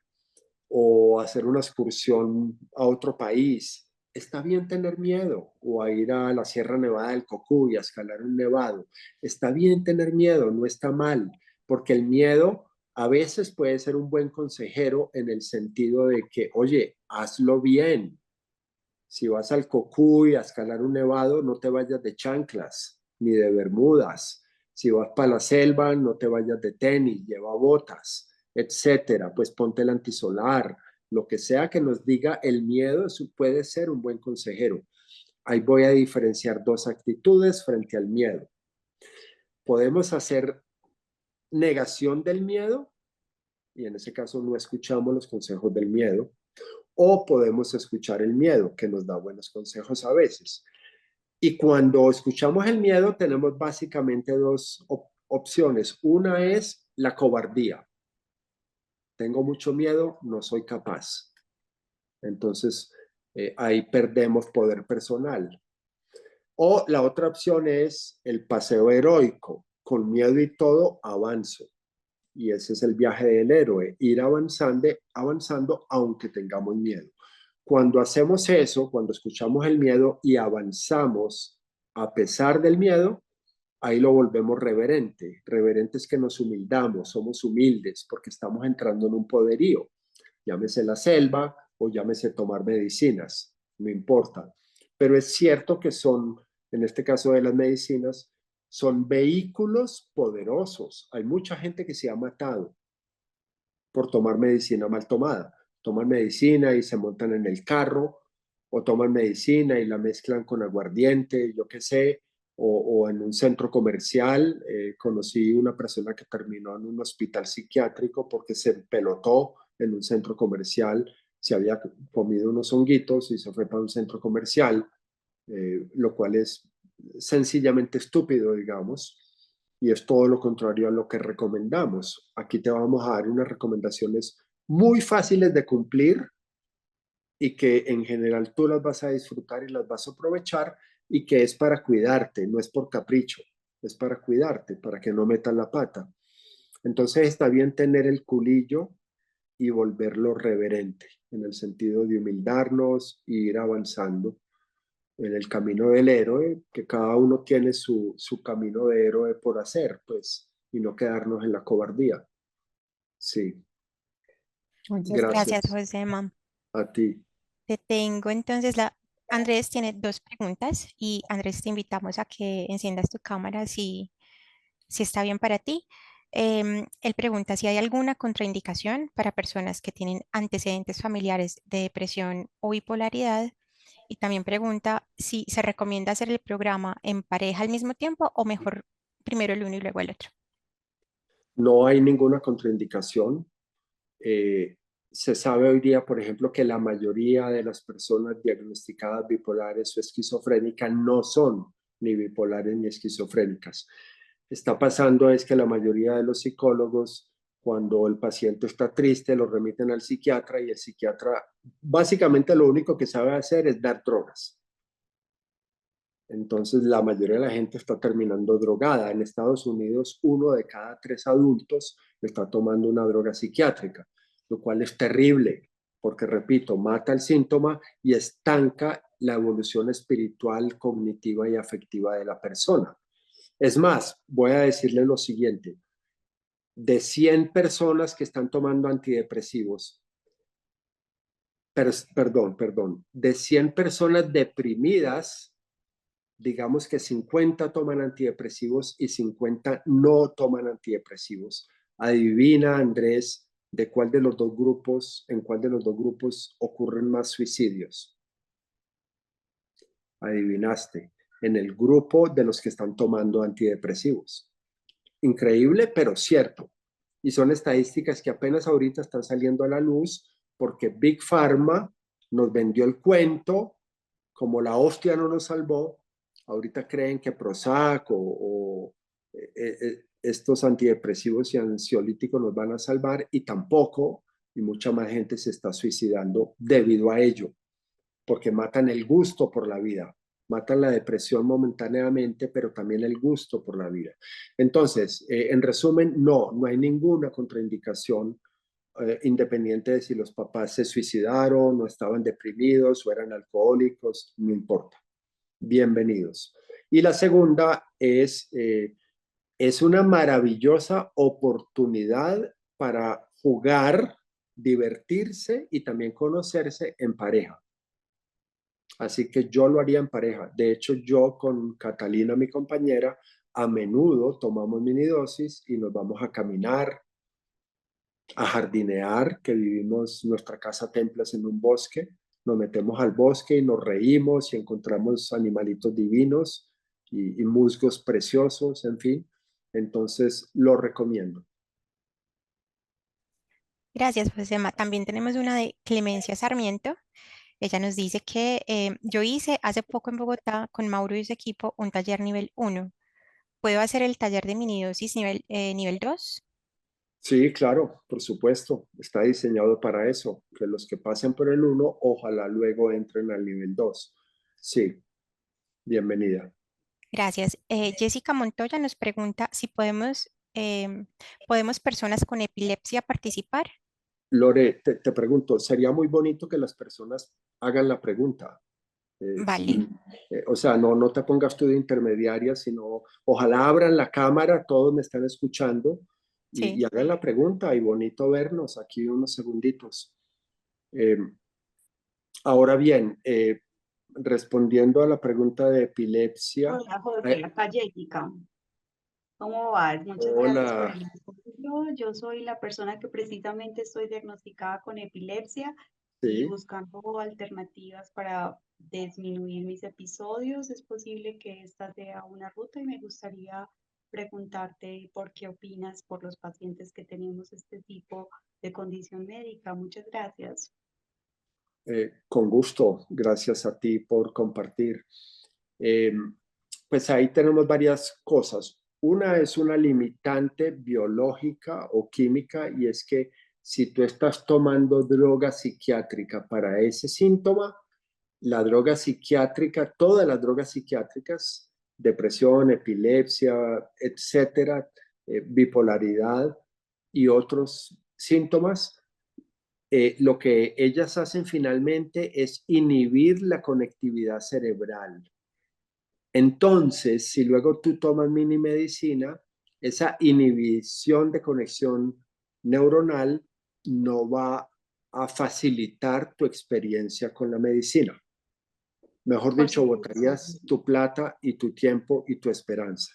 o hacer una excursión a otro país. Está bien tener miedo, o a ir a la Sierra Nevada del Cocuy a escalar un nevado. Está bien tener miedo, no está mal, porque el miedo a veces puede ser un buen consejero en el sentido de que, oye, hazlo bien. Si vas al Cocuy a escalar un nevado, no te vayas de chanclas ni de bermudas. Si vas para la selva, no te vayas de tenis, lleva botas, etcétera. Pues ponte el antisolar. Lo que sea que nos diga el miedo, eso puede ser un buen consejero. Ahí voy a diferenciar dos actitudes frente al miedo. Podemos hacer negación del miedo, y en ese caso no escuchamos los consejos del miedo, o podemos escuchar el miedo, que nos da buenos consejos a veces. Y cuando escuchamos el miedo, tenemos básicamente dos opciones. Una es la cobardía. Tengo mucho miedo, no soy capaz. Entonces, ahí perdemos poder personal. O la otra opción es el paseo heroico. Con miedo y todo, avanzo. Y ese es el viaje del héroe, ir avanzando aunque tengamos miedo. Cuando hacemos eso, cuando escuchamos el miedo y avanzamos a pesar del miedo, ahí lo volvemos reverente. Reverente es que nos humildamos, somos humildes porque estamos entrando en un poderío. Llámese la selva o llámese tomar medicinas, no importa. Pero es cierto que son, en este caso de las medicinas, son vehículos poderosos. Hay mucha gente que se ha matado por tomar medicina mal tomada. Toman medicina y se montan en el carro, o toman medicina y la mezclan con aguardiente, yo qué sé, o en un centro comercial. Conocí una persona que terminó en un hospital psiquiátrico porque se pelotó en un centro comercial, se había comido unos honguitos y se fue para un centro comercial, lo cual es sencillamente estúpido, digamos, y es todo lo contrario a lo que recomendamos. Aquí te vamos a dar unas recomendaciones muy fáciles de cumplir y que en general tú las vas a disfrutar y las vas a aprovechar y que es para cuidarte, no es por capricho, es para cuidarte, para que no metas la pata. Entonces está bien tener el culillo y volverlo reverente, en el sentido de humildarnos e ir avanzando en el camino del héroe, que cada uno tiene su camino de héroe por hacer, pues, y no quedarnos en la cobardía. Sí, Muchas Gracias, gracias Josema. a ti. Te tengo entonces Andrés tiene dos preguntas y Andrés te invitamos a que enciendas tu cámara si está bien para ti. Él pregunta si hay alguna contraindicación para personas que tienen antecedentes familiares de depresión o bipolaridad y también pregunta si se recomienda hacer el programa en pareja al mismo tiempo o mejor primero el uno y luego el otro. No hay ninguna contraindicación. Eh, Se sabe hoy día, por ejemplo, que la mayoría de las personas diagnosticadas bipolares o esquizofrénicas no son ni bipolares ni esquizofrénicas. Está pasando es que la mayoría de los psicólogos, cuando el paciente está triste, lo remiten al psiquiatra y el psiquiatra básicamente lo único que sabe hacer es dar drogas. Entonces, la mayoría de la gente está terminando drogada. En Estados Unidos, 1 de cada 3 adultos está tomando una droga psiquiátrica, lo cual es terrible, porque, repito, mata el síntoma y estanca la evolución espiritual, cognitiva y afectiva de la persona. Es más, voy a decirle lo siguiente. De 100 personas que están tomando antidepresivos, perdón, de 100 personas deprimidas, digamos que 50 toman antidepresivos y 50 no toman antidepresivos. Adivina, Andrés, de cuál de los dos grupos, en cuál de los dos grupos ocurren más suicidios. Adivinaste, en el grupo de los que están tomando antidepresivos. Increíble, pero cierto. Y son estadísticas que apenas ahorita están saliendo a la luz porque Big Pharma nos vendió el cuento, como la hostia no nos salvó, ahorita creen que Prozac o estos antidepresivos y ansiolíticos nos van a salvar y tampoco, y mucha más gente se está suicidando debido a ello, porque matan el gusto por la vida, matan la depresión momentáneamente, pero también el gusto por la vida. Entonces, en resumen, no hay ninguna contraindicación independiente de si los papás se suicidaron o estaban deprimidos o eran alcohólicos, no importa. Bienvenidos. Y la segunda es una maravillosa oportunidad para jugar, divertirse y también conocerse en pareja. Así que yo lo haría en pareja. De hecho, yo con Catalina, mi compañera, a menudo tomamos minidosis y nos vamos a caminar, a jardinear, que vivimos nuestra casa templos en un bosque. Nos metemos al bosque y nos reímos y encontramos animalitos divinos y musgos preciosos, en fin. Entonces, lo recomiendo. Gracias, Josema. También tenemos una de Clemencia Sarmiento. Ella nos dice que yo hice hace poco en Bogotá con Mauro y su equipo un taller nivel 1. ¿Puedo hacer el taller de minidosis nivel 2? Sí, claro, por supuesto. Está diseñado para eso, que los que pasen por el uno, ojalá luego entren al nivel 2. Sí, bienvenida. Gracias. Jessica Montoya nos pregunta si podemos personas con epilepsia participar. Lore, te pregunto, sería muy bonito que las personas hagan la pregunta. Vale, O sea, no te pongas tú de intermediaria, sino ojalá abran la cámara, todos me están escuchando y sí. hagan la pregunta y bonito vernos aquí unos segunditos. Eh, Ahora bien, respondiendo a la pregunta de epilepsia, Hola, José, acá Jessica. ¿Cómo vas? Muchas gracias por hola, el apoyo. Yo soy la persona que precisamente estoy diagnosticada con epilepsia y sí, buscando alternativas para disminuir mis episodios. Es posible que esta sea una ruta y me gustaría preguntarte por qué opinas por los pacientes que tenemos este tipo de condición médica. Muchas gracias. Con gusto, gracias a ti por compartir. Eh, pues ahí tenemos varias cosas. Una es una limitante biológica o química y es que si tú estás tomando droga psiquiátrica para ese síntoma, la droga psiquiátrica, todas las drogas psiquiátricas, depresión, epilepsia, etcétera, bipolaridad y otros síntomas, lo que ellas hacen finalmente es inhibir la conectividad cerebral. Entonces, si luego tú tomas mini medicina, esa inhibición de conexión neuronal no va a facilitar tu experiencia con la medicina. Mejor Por dicho, supuesto. botarías tu plata y tu tiempo y tu esperanza.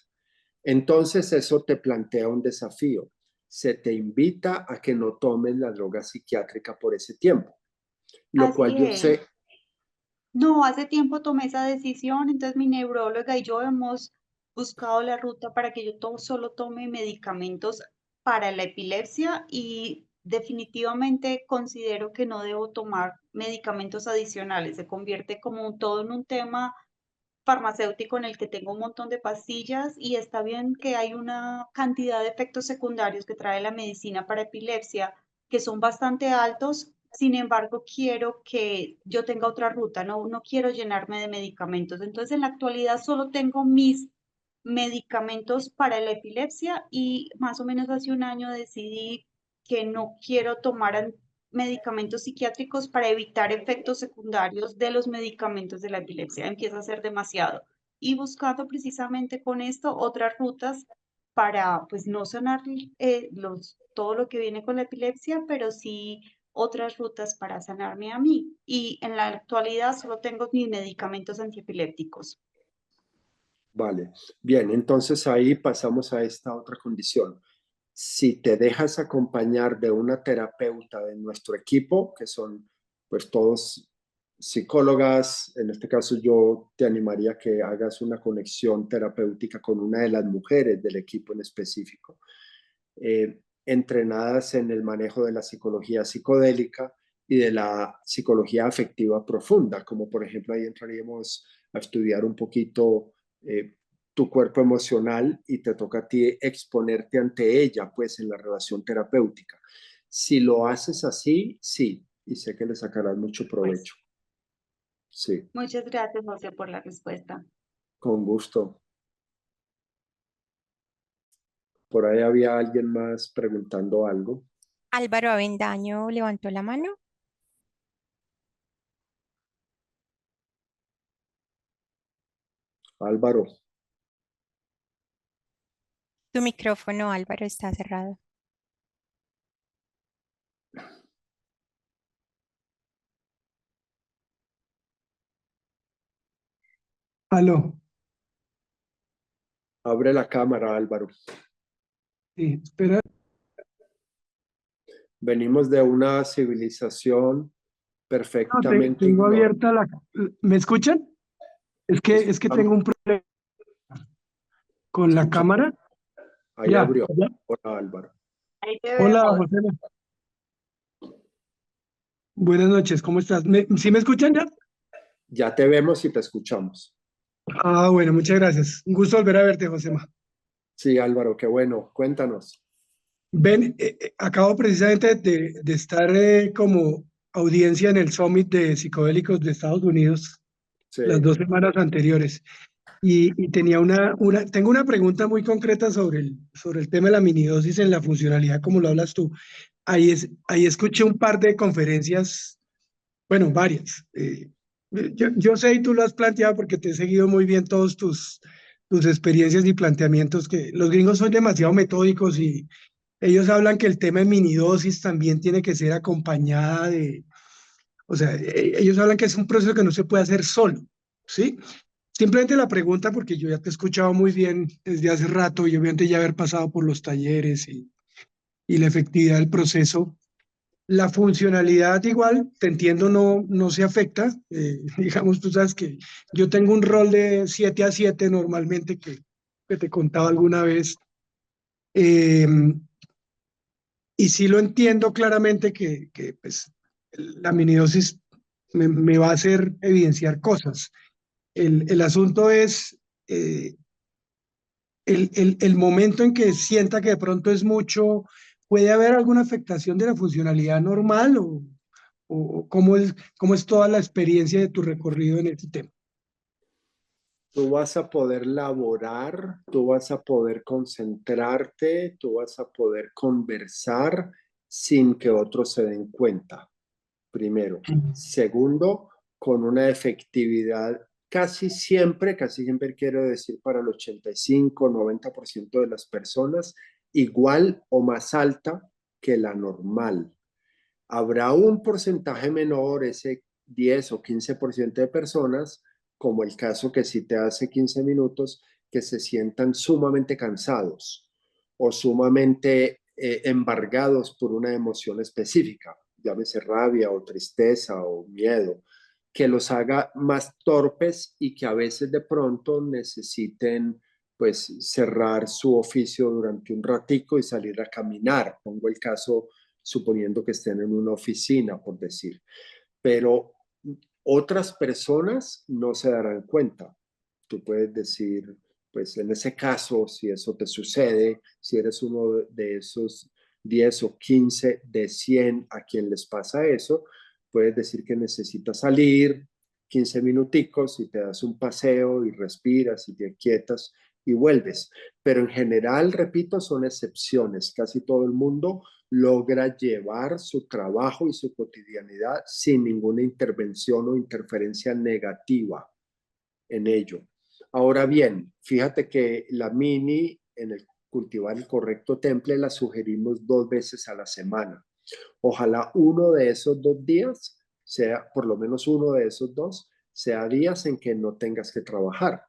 Entonces, eso te plantea un desafío. Se te invita a que no tomes la droga psiquiátrica por ese tiempo, lo cual Así yo es. sé. No, hace tiempo tomé esa decisión, entonces mi neuróloga y yo hemos buscado la ruta para que yo solo tome medicamentos para la epilepsia y definitivamente considero que no debo tomar medicamentos adicionales. Se convierte como todo en un tema farmacéutico en el que tengo un montón de pastillas y está bien que hay una cantidad de efectos secundarios que trae la medicina para epilepsia que son bastante altos. Sin embargo, quiero que yo tenga otra ruta, no quiero llenarme de medicamentos. Entonces, en la actualidad solo tengo mis medicamentos para la epilepsia y más o menos hace un año decidí que no quiero tomar medicamentos psiquiátricos para evitar efectos secundarios de los medicamentos de la epilepsia. Empieza a ser demasiado. Y buscando precisamente con esto otras rutas para, pues, no sanar todo lo que viene con la epilepsia, pero sí otras rutas para sanarme a mí. Y en la actualidad solo tengo mis medicamentos antiepilépticos. Vale, bien, entonces ahí pasamos a esta otra condición. Si te dejas acompañar de una terapeuta de nuestro equipo, que son pues todos psicólogas, en este caso yo te animaría a que hagas una conexión terapéutica con una de las mujeres del equipo en específico, entrenadas en el manejo de la psicología psicodélica y de la psicología afectiva profunda, como por ejemplo ahí entraríamos a estudiar un poquito tu cuerpo emocional y te toca a ti exponerte ante ella, pues en la relación terapéutica. Si lo haces así, sí, y sé que le sacarás mucho Pues provecho. Sí, muchas gracias, José, por la respuesta. con gusto. Por ahí había alguien más preguntando algo. Álvaro Avendaño levantó la mano. Álvaro, Tu micrófono, Álvaro, está cerrado. Aló, abre la cámara, Álvaro. sí, espera, Venimos de una civilización no, perfectamente tengo ignorante. abierta la... ¿Me escuchan? Es que tengo un problema con la Escucha, cámara. ahí Ya, abrió. ya. Hola, Álvaro. Ahí te Hola, vemos. José. Buenas noches, ¿cómo estás? ¿Sí me escuchan ya? Ya te vemos y te escuchamos. Ah, bueno, muchas gracias. Un gusto volver a verte, Josema. Sí, Álvaro, qué bueno. Cuéntanos. Ven, acabo precisamente de estar como audiencia en el Summit de Psicodélicos de Estados Unidos Sí, las 2 semanas anteriores. Y tenía tengo una pregunta muy concreta sobre el tema de la minidosis en la funcionalidad, como lo hablas tú. Ahí escuché un par de conferencias, bueno, varias. Yo sé y tú lo has planteado porque te he seguido muy bien todos tus experiencias y planteamientos, que los gringos son demasiado metódicos y ellos hablan que el tema de minidosis también tiene que ser acompañada o sea, ellos hablan que es un proceso que no se puede hacer solo, ¿sí? Simplemente la pregunta, porque yo ya te he escuchado muy bien desde hace rato y obviamente ya haber pasado por los talleres y la efectividad del proceso, la funcionalidad igual, te entiendo, no se afecta. Digamos, tú sabes que yo tengo un rol de 7 a 7 normalmente que te contaba alguna vez. eh, y sí lo entiendo claramente que pues, la minidosis me va a hacer evidenciar cosas. El asunto es el momento en que sienta que de pronto es mucho, ¿puede haber alguna afectación de la funcionalidad normal o cómo es toda la experiencia de tu recorrido en este tema? Tú vas a poder laborar, tú vas a poder concentrarte, tú vas a poder conversar sin que otros se den cuenta, primero. Segundo, con una efectividad casi siempre quiero decir para el 85-90% de las personas, igual o más alta que la normal. Habrá un porcentaje menor, ese 10 o 15% de personas, como el caso que si te hace 15 minutos, que se sientan sumamente cansados o sumamente embargados por una emoción específica, llámese rabia o tristeza o miedo, que los haga más torpes y que a veces de pronto necesiten pues cerrar su oficio durante un ratico y salir a caminar. Pongo el caso suponiendo que estén en una oficina, por decir. Pero otras personas no se darán cuenta. Tú puedes decir, pues en ese caso, si eso te sucede, si eres uno de esos 10 o 15 de 100 a quien les pasa eso, puedes decir que necesitas salir 15 minuticos y te das un paseo y respiras y te quietas y vuelves. Pero en general, repito, son excepciones. Casi todo el mundo logra llevar su trabajo y su cotidianidad sin ninguna intervención o interferencia negativa en ello. Ahora bien, fíjate que la mini en el cultivar el correcto temple la sugerimos 2 veces a la semana. Ojalá uno de esos 2 días sea, por lo menos uno de esos 2, sea días en que no tengas que trabajar,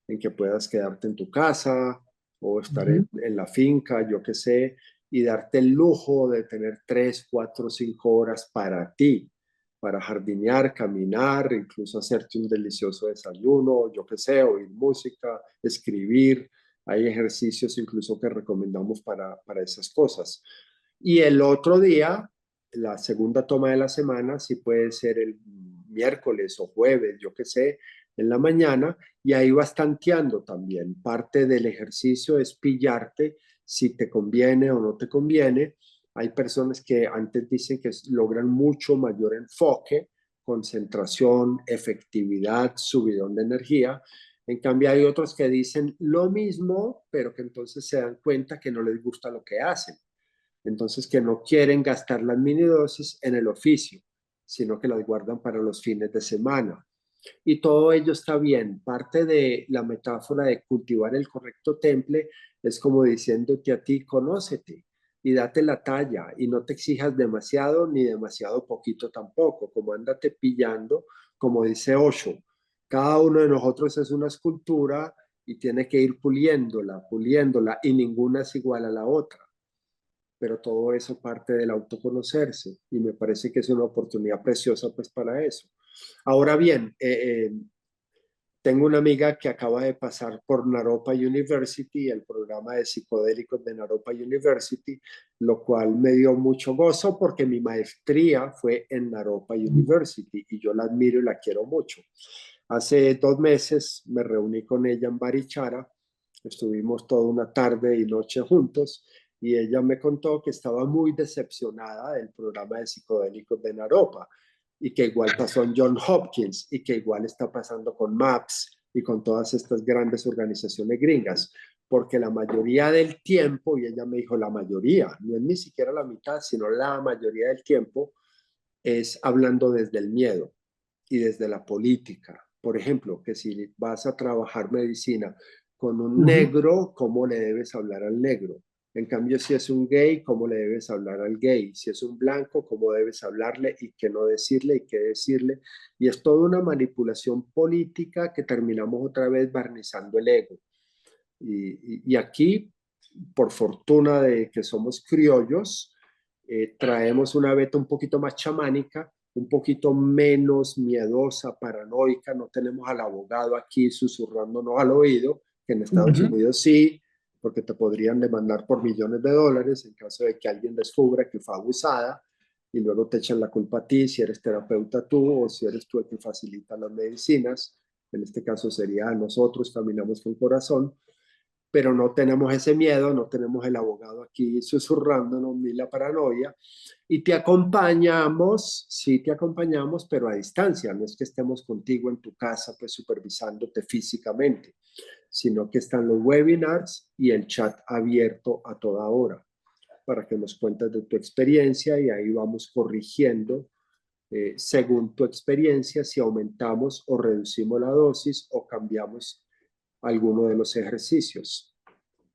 en que puedas quedarte en tu casa o estar en la finca, yo qué sé, y darte el lujo de tener 3, 4, 5 horas para ti, para jardinear, caminar, incluso hacerte un delicioso desayuno, yo qué sé, oír música, escribir. Hay ejercicios incluso que recomendamos para esas cosas. Y el otro día, la segunda toma de la semana, sí puede ser el miércoles o jueves, yo qué sé, en la mañana, y ahí vas tanteando también. Parte del ejercicio es pillarte si te conviene o no te conviene. Hay personas que antes dicen que logran mucho mayor enfoque, concentración, efectividad, subidón de energía. En cambio, hay otros que dicen lo mismo, pero que entonces se dan cuenta que no les gusta lo que hacen. Entonces, que no quieren gastar las minidosis en el oficio, sino que las guardan para los fines de semana. Y todo ello está bien. Parte de la metáfora de cultivar el correcto temple es como diciéndote a ti, conócete y date la talla y no te exijas demasiado ni demasiado poquito tampoco, como ándate pillando, como dice Osho. Cada uno de nosotros es una escultura y tiene que ir puliéndola, puliéndola y ninguna es igual a la otra, pero todo eso parte del autoconocerse y me parece que es una oportunidad preciosa pues para eso. Ahora bien, tengo una amiga que acaba de pasar por Naropa University, el programa de psicodélicos de Naropa University, lo cual me dio mucho gozo porque mi maestría fue en Naropa University y yo la admiro y la quiero mucho. Hace 2 meses me reuní con ella en Barichara, estuvimos toda una tarde y noche juntos y ella me contó que estaba muy decepcionada del programa de psicodélicos de Naropa y que igual pasó en John Hopkins y que igual está pasando con MAPS y con todas estas grandes organizaciones gringas, porque la mayoría del tiempo, y ella me dijo la mayoría, no es ni siquiera la mitad, sino la mayoría del tiempo, es hablando desde el miedo y desde la política. Por ejemplo, que si vas a trabajar medicina con un negro, ¿cómo le debes hablar al negro? En cambio, si es un gay, ¿cómo le debes hablar al gay? Si es un blanco, ¿cómo debes hablarle y qué no decirle y qué decirle? Y es toda una manipulación política que terminamos otra vez barnizando el ego. Y aquí, por fortuna de que somos criollos, traemos una beta un poquito más chamánica, un poquito menos miedosa, paranoica. No tenemos al abogado aquí susurrándonos al oído, que en Estados Unidos sí, porque te podrían demandar por millones de dólares en caso de que alguien descubra que fue abusada. y luego te echan la culpa a ti si eres terapeuta tú o si eres tú el que facilita las medicinas. En este caso sería a nosotros, caminamos con corazón, pero no tenemos ese miedo, no tenemos el abogado aquí susurrándonos ni la paranoia, y te acompañamos, sí te acompañamos, pero a distancia, no es que estemos contigo en tu casa, pues supervisándote físicamente, sino que están los webinars y el chat abierto a toda hora para que nos cuentes de tu experiencia y ahí vamos corrigiendo según tu experiencia si aumentamos o reducimos la dosis o cambiamos alguno de los ejercicios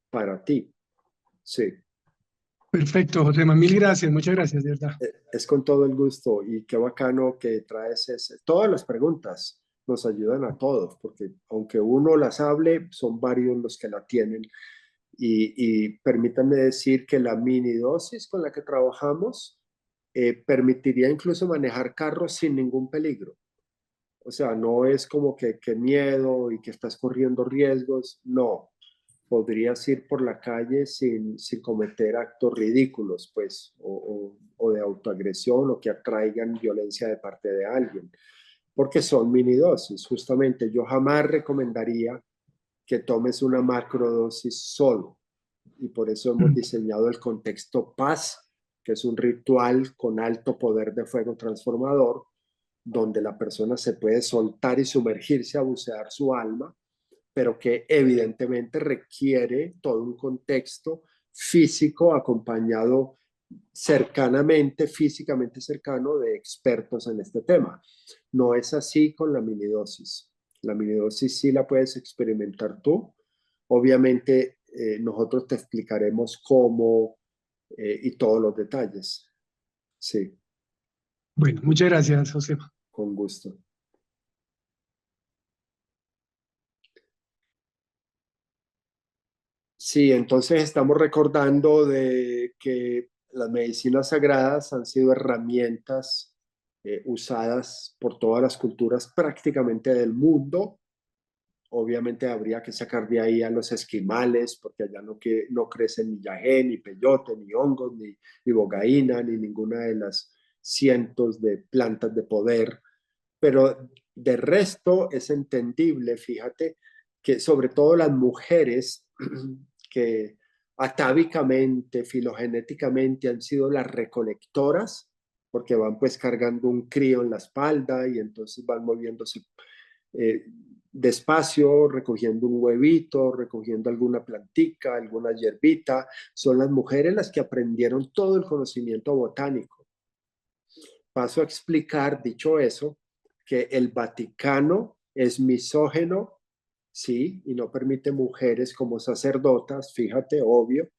para ti. Sí, Perfecto, Josema, mil gracias, muchas gracias, de verdad. es con todo el gusto y qué bacano que traes ese. Todas las preguntas nos ayudan a todos, porque aunque uno las hable, son varios los que la tienen. Y permítanme decir que la mini dosis con la que trabajamos permitiría incluso manejar carros sin ningún peligro. O sea, no es como que miedo y que estás corriendo riesgos, no. Podrías ir por la calle sin cometer actos ridículos, pues, o de autoagresión o que atraigan violencia de parte de alguien, porque son mini dosis. Justamente yo jamás recomendaría que tomes una macrodosis solo, y por eso hemos diseñado el contexto paz, que es un ritual con alto poder de fuego transformador, donde la persona se puede soltar y sumergirse a bucear su alma, pero que evidentemente requiere todo un contexto físico acompañado cercanamente, físicamente cercano de expertos en este tema. No es así con la minidosis. La minidosis sí la puedes experimentar tú. Obviamente nosotros te explicaremos cómo y todos los detalles. Sí, Bueno, muchas gracias, Josema. con gusto. Sí, entonces estamos recordando de que las medicinas sagradas han sido herramientas usadas por todas las culturas prácticamente del mundo. Obviamente habría que sacar de ahí a los esquimales, porque allá no crecen ni yagé, ni peyote, ni hongos, ni bogaína, ni ninguna de las cientos de plantas de poder. Pero de resto es entendible, fíjate, que sobre todo las mujeres que atávicamente, filogenéticamente han sido las recolectoras, porque van pues cargando un crío en la espalda y entonces van moviéndose eh, despacio, recogiendo un huevito, recogiendo alguna plantica, alguna hierbita. Son las mujeres las que aprendieron todo el conocimiento botánico. Paso a explicar, dicho eso, que el Vaticano es misógeno, sí, y no permite mujeres como sacerdotas, fíjate, obvio,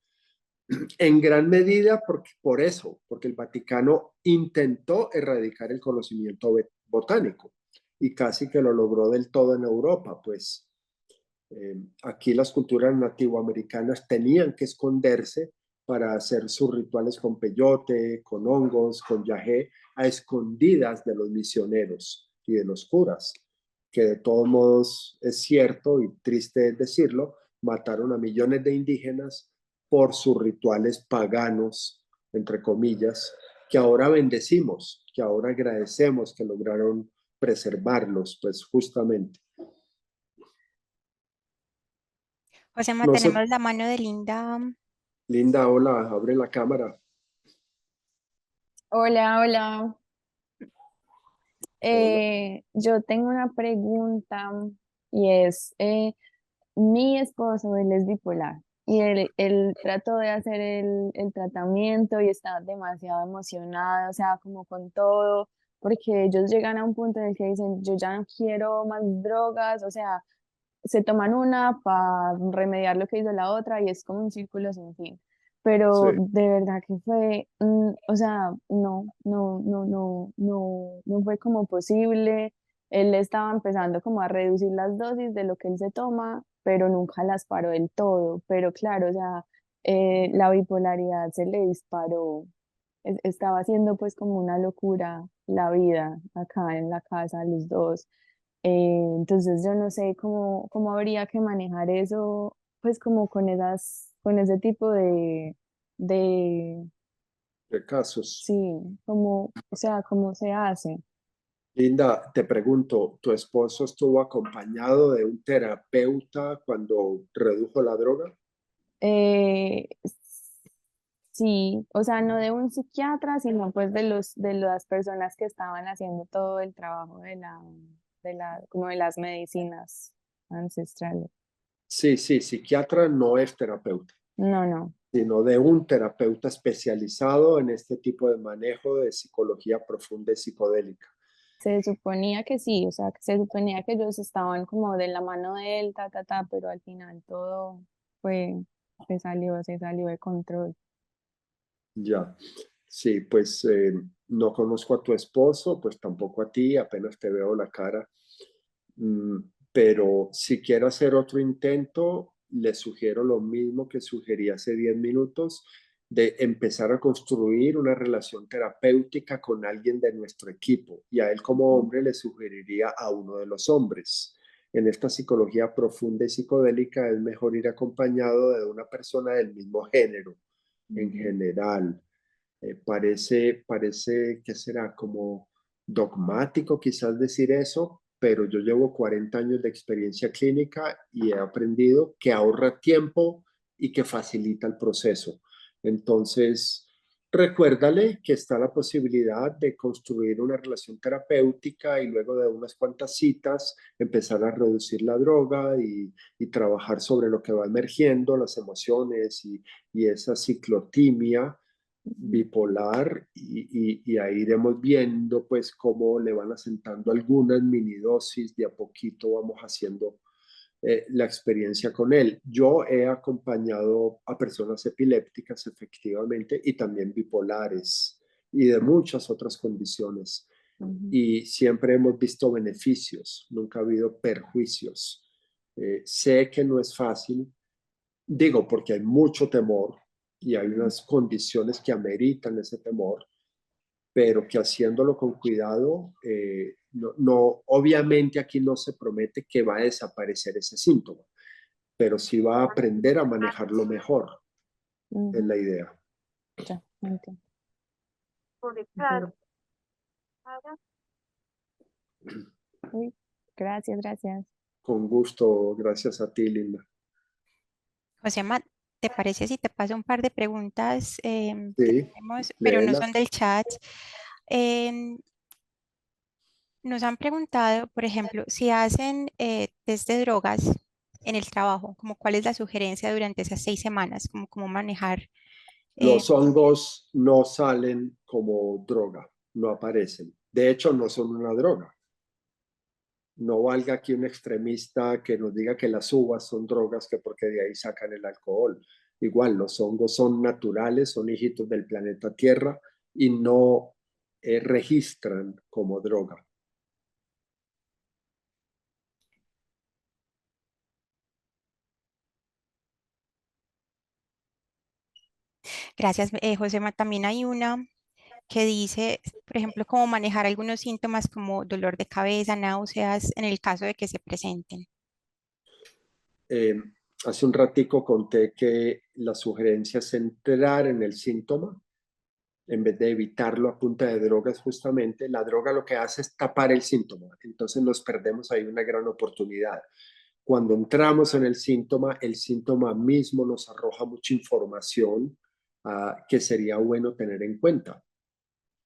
en gran medida por eso, porque el Vaticano intentó erradicar el conocimiento botánico y casi que lo logró del todo en Europa, pues aquí las culturas nativoamericanas tenían que esconderse para hacer sus rituales con peyote, con hongos, con yagé, a escondidas de los misioneros y de los curas, que de todos modos es cierto y triste decirlo, mataron a millones de indígenas por sus rituales paganos, entre comillas, que ahora bendecimos, que ahora agradecemos que lograron preservarlos, pues justamente. Josema, No sé, tenemos la mano de Linda. Linda, hola, abre la cámara. Hola, hola. Hola. Yo tengo una pregunta y es, mi esposo, él es bipolar y él trató de hacer el tratamiento y está demasiado emocionado, o sea, como con todo, porque ellos llegan a un punto en el que dicen, yo ya no quiero más drogas, o sea, se toman una para remediar lo que hizo la otra y es como un círculo sin fin. Sí, Pero de verdad que fue, o sea, no fue como posible. Él estaba empezando como a reducir las dosis de lo que él se toma, pero nunca las paró del todo. Pero claro, o sea, la bipolaridad se le disparó. Estaba haciendo pues como una locura la vida acá en la casa, los dos. Entonces yo no sé cómo habría que manejar eso, pues como con ese tipo de, ¿Qué casos? Sí, como, o sea, cómo se hace. Linda, te pregunto, ¿tu esposo estuvo acompañado de un terapeuta cuando redujo la droga? Eh, sí, o sea, no de un psiquiatra, sino pues de las personas que estaban haciendo todo el trabajo como de las medicinas ancestrales. Sí, sí, psiquiatra no es terapeuta, No, no. sino de un terapeuta especializado en este tipo de manejo de psicología profunda y psicodélica. Se suponía que sí, o sea, que se suponía que ellos estaban como de la mano de él, pero al final todo fue, se salió de control. Ya, sí, pues no conozco a tu esposo, pues tampoco a ti, apenas te veo la cara. Mm, pero si quiere hacer otro intento, le sugiero lo mismo que sugerí hace 10 minutos, de empezar a construir una relación terapéutica con alguien de nuestro equipo. Y a él como hombre le sugeriría a uno de los hombres. En esta psicología profunda y psicodélica es mejor ir acompañado de una persona del mismo género, en Ujú. general. Parece que será como dogmático quizás decir eso, pero yo llevo 40 años de experiencia clínica y he aprendido que ahorra tiempo y que facilita el proceso. Entonces, recuérdale que está la posibilidad de construir una relación terapéutica y luego de unas cuantas citas empezar a reducir la droga y trabajar sobre lo que va emergiendo, las emociones y esa ciclotimia bipolar y ahí iremos viendo pues cómo le van asentando algunas mini dosis, de a poquito vamos haciendo la experiencia con él. Yo he acompañado a personas epilépticas efectivamente y también bipolares y de muchas otras condiciones Ujú. y siempre hemos visto beneficios, nunca ha habido perjuicios. Sé que no es fácil, digo, porque hay mucho temor y hay unas condiciones que ameritan ese temor, pero que haciéndolo con cuidado, obviamente aquí no se promete que va a desaparecer ese síntoma, pero sí va a aprender a manejarlo mejor, es Ujú. la idea. Ya, entiendo. Entiendo. Uy, gracias, gracias. Con gusto, gracias a ti, Linda. Josema, ¿te parece si te paso un par de preguntas que Sí, tenemos, pero no son léelas. del chat? Em, Nos han preguntado, por ejemplo, si hacen test de drogas en el trabajo, como cuál es la sugerencia durante esas 6 semanas, como cómo manejar. eh, Los hongos no salen como droga, no aparecen. De hecho, no son una droga. No valga aquí un extremista que nos diga que las uvas son drogas, que porque de ahí sacan el alcohol. Igual, los hongos son naturales, son hijitos del planeta Tierra y no registran como droga. Gracias, Josema. También hay una que dice, por ejemplo, cómo manejar algunos síntomas como dolor de cabeza, náuseas, en el caso de que se presenten. Eh, Hace un ratico conté que la sugerencia es entrar en el síntoma en vez de evitarlo a punta de drogas justamente. La droga lo que hace es tapar el síntoma, entonces nos perdemos ahí una gran oportunidad. Cuando entramos en el síntoma mismo nos arroja mucha información que sería bueno tener en cuenta.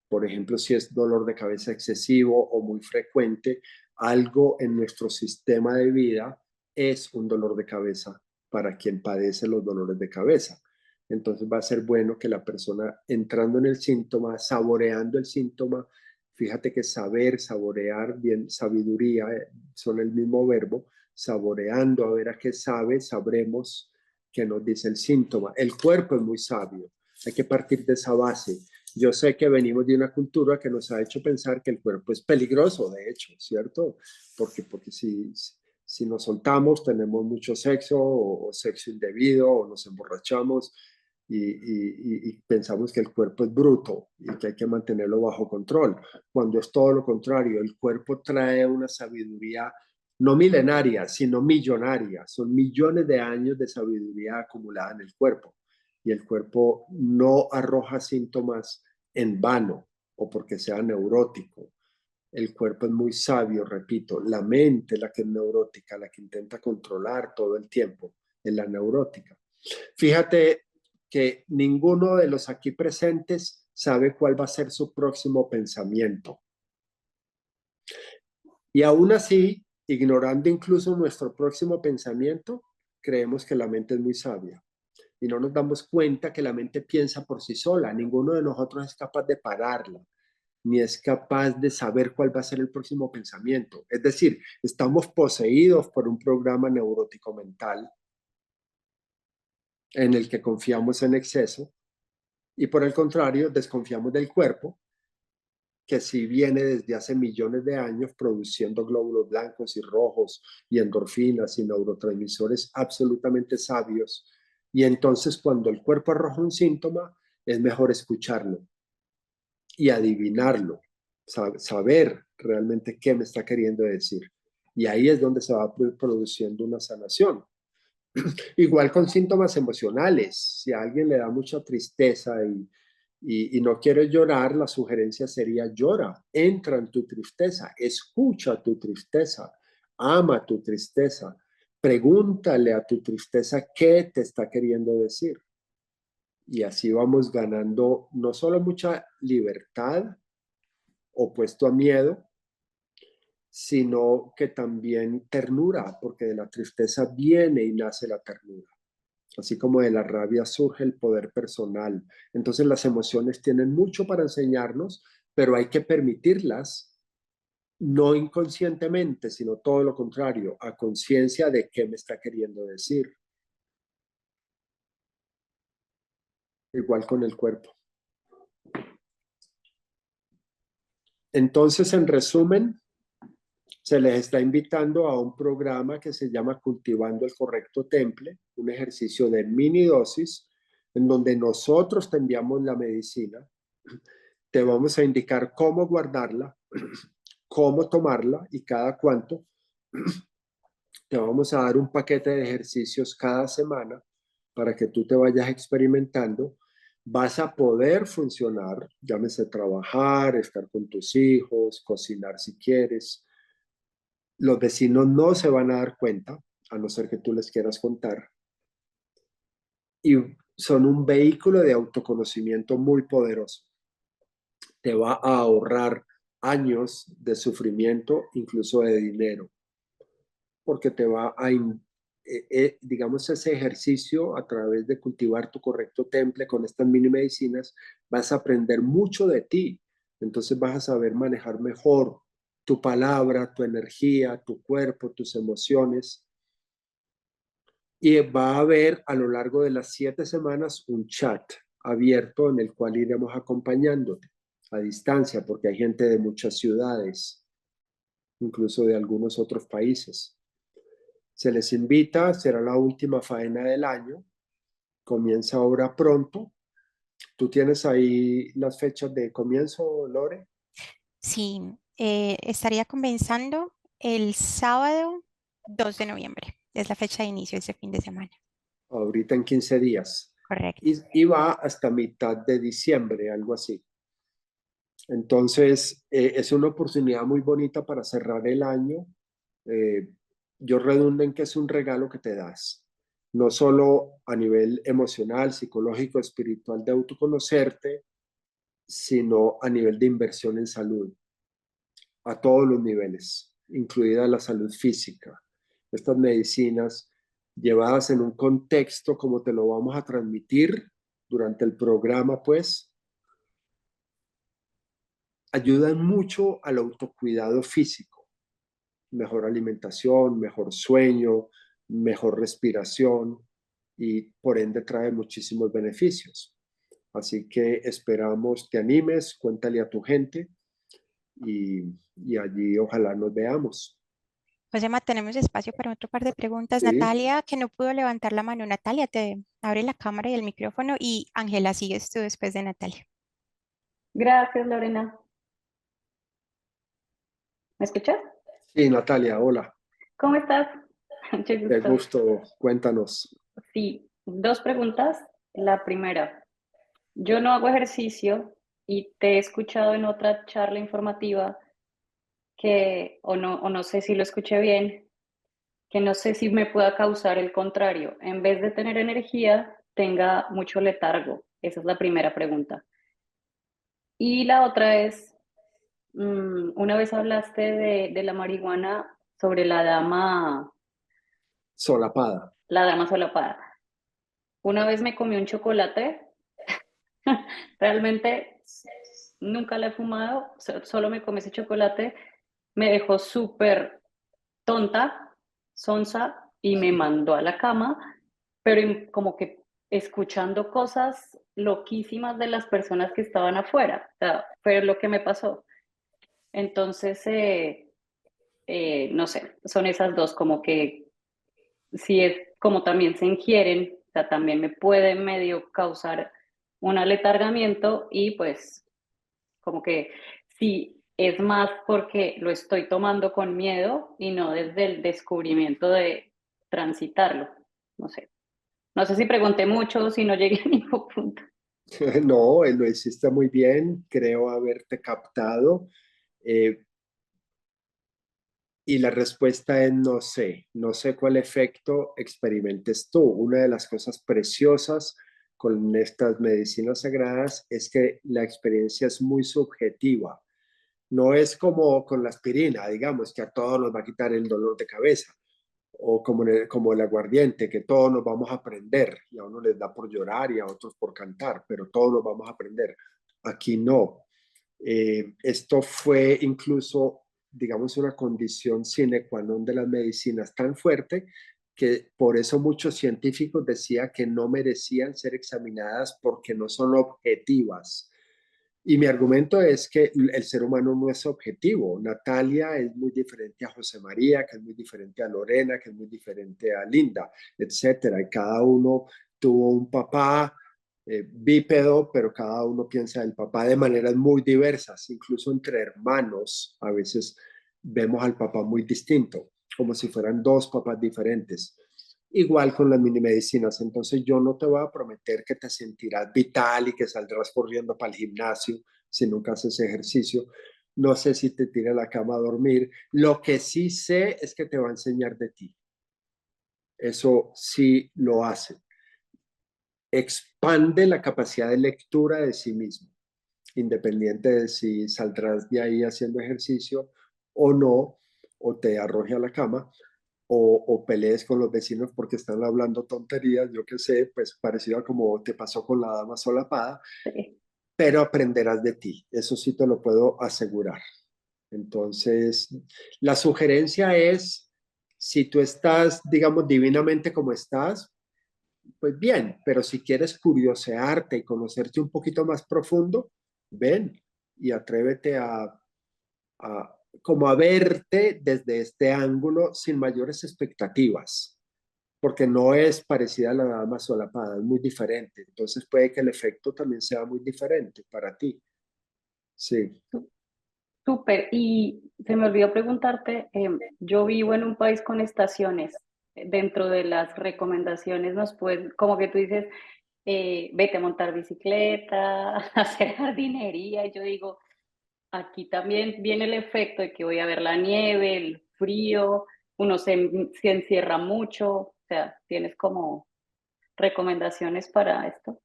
Por ejemplo, si es dolor de cabeza excesivo o muy frecuente, algo en nuestro sistema de vida es un dolor de cabeza para quien padece los dolores de cabeza. Entonces va a ser bueno que la persona entrando en el síntoma, saboreando el síntoma, fíjate que saber, saborear, bien, sabiduría, son el mismo verbo, saboreando a ver a qué sabe, sabremos qué nos dice el síntoma. El cuerpo es muy sabio, hay que partir de esa base. Yo sé que venimos de una cultura que nos ha hecho pensar que el cuerpo es peligroso, de hecho, ¿cierto? Porque si nos soltamos, tenemos mucho sexo o sexo indebido o nos emborrachamos y pensamos que el cuerpo es bruto y que hay que mantenerlo bajo control, cuando es todo lo contrario, el cuerpo trae una sabiduría no milenaria, sino millonaria, son millones de años de sabiduría acumulada en el cuerpo. y el cuerpo no arroja síntomas en vano o porque sea neurótico. El cuerpo es muy sabio, repito, la mente es la que es neurótica, la que intenta controlar todo el tiempo, es la neurótica. Fíjate que ninguno de los aquí presentes sabe cuál va a ser su próximo pensamiento. Y aún así, ignorando incluso nuestro próximo pensamiento, creemos que la mente es muy sabia. Y no nos damos cuenta que la mente piensa por sí sola. Ninguno de nosotros es capaz de pararla, ni es capaz de saber cuál va a ser el próximo pensamiento. Es decir, estamos poseídos por un programa neurótico mental en el que confiamos en exceso y por el contrario, desconfiamos del cuerpo, que sí viene desde hace millones de años produciendo glóbulos blancos y rojos y endorfinas y neurotransmisores absolutamente sabios. Y entonces cuando el cuerpo arroja un síntoma, es mejor escucharlo y adivinarlo, saber realmente qué me está queriendo decir. Y ahí es donde se va produciendo una sanación. Igual con síntomas emocionales. Si a alguien le da mucha tristeza y no quiere llorar, la sugerencia sería llora, entra en tu tristeza, escucha tu tristeza, ama tu tristeza, pregúntale a tu tristeza qué te está queriendo decir. Y así vamos ganando no solo mucha libertad opuesto a miedo, sino que también ternura, porque de la tristeza viene y nace la ternura. Así como de la rabia surge el poder personal. Entonces las emociones tienen mucho para enseñarnos, pero hay que permitirlas, no inconscientemente, sino todo lo contrario, a conciencia de qué me está queriendo decir. Igual con el cuerpo. Entonces, en resumen, se les está invitando a un programa que se llama Cultivando el Correcto Temple, un ejercicio de mini dosis, en donde nosotros te enviamos la medicina, te vamos a indicar cómo guardarla, cómo tomarla y cada cuánto. Te vamos a dar un paquete de ejercicios cada semana para que tú te vayas experimentando. Vas a poder funcionar, llámese trabajar, estar con tus hijos, cocinar si quieres. Los vecinos no se van a dar cuenta, a no ser que tú les quieras contar. Y son un vehículo de autoconocimiento muy poderoso. Te va a ahorrar años de sufrimiento, incluso de dinero, porque te va a, digamos, ese ejercicio a través de cultivar tu correcto temple con estas mini medicinas, vas a aprender mucho de ti. Entonces vas a saber manejar mejor tu palabra, tu energía, tu cuerpo, tus emociones. Y va a haber a lo largo de las 7 semanas un chat abierto en el cual iremos acompañándote a distancia, porque hay gente de muchas ciudades, incluso de algunos otros países. Se les invita, será la última faena del año, comienza ahora pronto. ¿Tú tienes ahí las fechas de comienzo, Lore? Sí, estaría comenzando el sábado 2 de noviembre. Es la fecha de inicio ese fin de semana. Ahorita en 15 días. Correcto. Y va hasta mitad de diciembre, algo así. Entonces, es una oportunidad muy bonita para cerrar el año. Yo redundo en que es un regalo que te das, no solo a nivel emocional, psicológico, espiritual de autoconocerte, sino a nivel de inversión en salud, a todos los niveles, incluida la salud física. Estas medicinas llevadas en un contexto como te lo vamos a transmitir durante el programa, pues, ayudan mucho al autocuidado físico, mejor alimentación, mejor sueño, mejor respiración y por ende trae muchísimos beneficios. Así que esperamos te animes, cuéntale a tu gente y allí ojalá nos veamos. Josema, tenemos espacio para otro par de preguntas. Sí, Natalia, que no pudo levantar la mano. Natalia, te abre la cámara y el micrófono y Ángela, sigues tú después de Natalia. Gracias, Lorena. ¿Me escuchas? sí, Natalia, hola. ¿Cómo estás? Mucho Qué gusto. gusto, cuéntanos. Sí, dos preguntas. La primera, yo no hago ejercicio y te he escuchado en otra charla informativa que, o no sé si lo escuché bien, que no sé si me pueda causar el contrario. En vez de tener energía, tenga mucho letargo. Esa es la primera pregunta. Y la otra es, una vez hablaste de la marihuana sobre Solapada. la dama solapada. Una vez me comí un chocolate, realmente nunca la he fumado, solo me comí ese chocolate, me dejó súper tonta, sonsa, y me mandó a la cama, pero como que escuchando cosas loquísimas de las personas que estaban afuera. O sea, fue lo que me pasó. Entonces, no sé, son esas dos, como que si es como también se ingieren, o sea, también me puede medio causar un aletargamiento y pues como que sí es más porque lo estoy tomando con miedo y no desde el descubrimiento de transitarlo. No sé. No sé si pregunté mucho o si no llegué a ningún punto. No, lo hiciste muy bien, creo haberte captado. eh, y la respuesta es no sé, no sé cuál efecto experimentes tú. Una de las cosas preciosas con estas medicinas sagradas es que la experiencia es muy subjetiva. No es como con la aspirina, digamos, que a todos nos va a quitar el dolor de cabeza, o como el aguardiente, que todos nos vamos a aprender, y a uno les da por llorar y a otros por cantar, pero todos nos vamos a aprender. Aquí no. Esto fue incluso, digamos, una condición sine qua non de las medicinas tan fuerte que por eso muchos científicos decían que no merecían ser examinadas porque no son objetivas. Y mi argumento es que el ser humano no es objetivo. Natalia es muy diferente a José María, que es muy diferente a Lorena, que es muy diferente a Linda, etcétera. Y cada uno tuvo un papá bípedo, pero cada uno piensa del papá de maneras muy diversas. Incluso entre hermanos, a veces vemos al papá muy distinto, como si fueran dos papás diferentes. Igual con las mini medicinas. Entonces yo no te voy a prometer que te sentirás vital y que saldrás corriendo para el gimnasio si nunca haces ejercicio. No sé si te tira a la cama a dormir. Lo que sí sé es que te va a enseñar de ti. Eso sí lo hace. Expande la capacidad de lectura de sí mismo, independiente de si saldrás de ahí haciendo ejercicio o no, o te arroje a la cama, o pelees con los vecinos porque están hablando tonterías, yo qué sé, pues parecido a como te pasó con la dama solapada, Sí. pero aprenderás de ti, eso sí te lo puedo asegurar. Entonces, la sugerencia es, si tú estás, digamos, divinamente como estás, pues bien, pero si quieres curiosearte y conocerte un poquito más profundo, ven y atrévete a como a verte desde este ángulo sin mayores expectativas, porque no es parecida a la dama solapada, es muy diferente. Entonces puede que el efecto también sea muy diferente para ti. Sí. Súper. Y se me olvidó preguntarte, yo vivo en un país con estaciones. Dentro de las recomendaciones nos pueden, como que tú dices, vete a montar bicicleta, a hacer jardinería. Y yo digo, aquí también viene el efecto de que voy a ver la nieve, el frío, uno se encierra mucho. O sea, ¿tienes como recomendaciones para esto?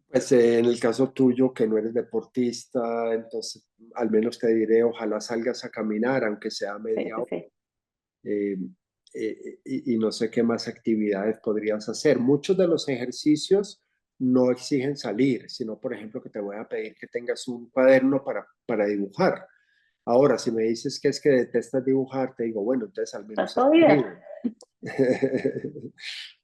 Pues en el caso tuyo, que no eres deportista, entonces al menos te diré, ojalá salgas a caminar, aunque sea Sí, media sí, hora. sí. eh, y no sé qué más actividades podrías hacer. Muchos de los ejercicios no exigen salir, sino, por ejemplo, que te voy a pedir que tengas un cuaderno para dibujar. Ahora, si me dices que es que detestas dibujar, te digo, bueno, entonces al ¿Estás menos jodida? escribe.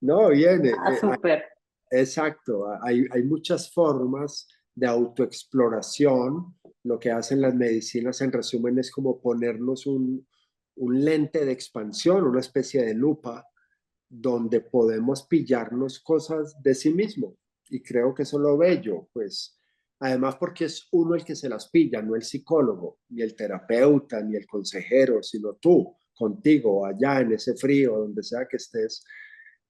No, bien, Ah, súper. exacto. Hay muchas formas de autoexploración. Lo que hacen las medicinas, en resumen, es como ponernos un lente de expansión, una especie de lupa, donde podemos pillarnos cosas de sí mismo. Y creo que eso es lo bello, pues. Además, porque es uno el que se las pilla, no el psicólogo, ni el terapeuta, ni el consejero, sino tú, contigo, allá en ese frío, donde sea que estés,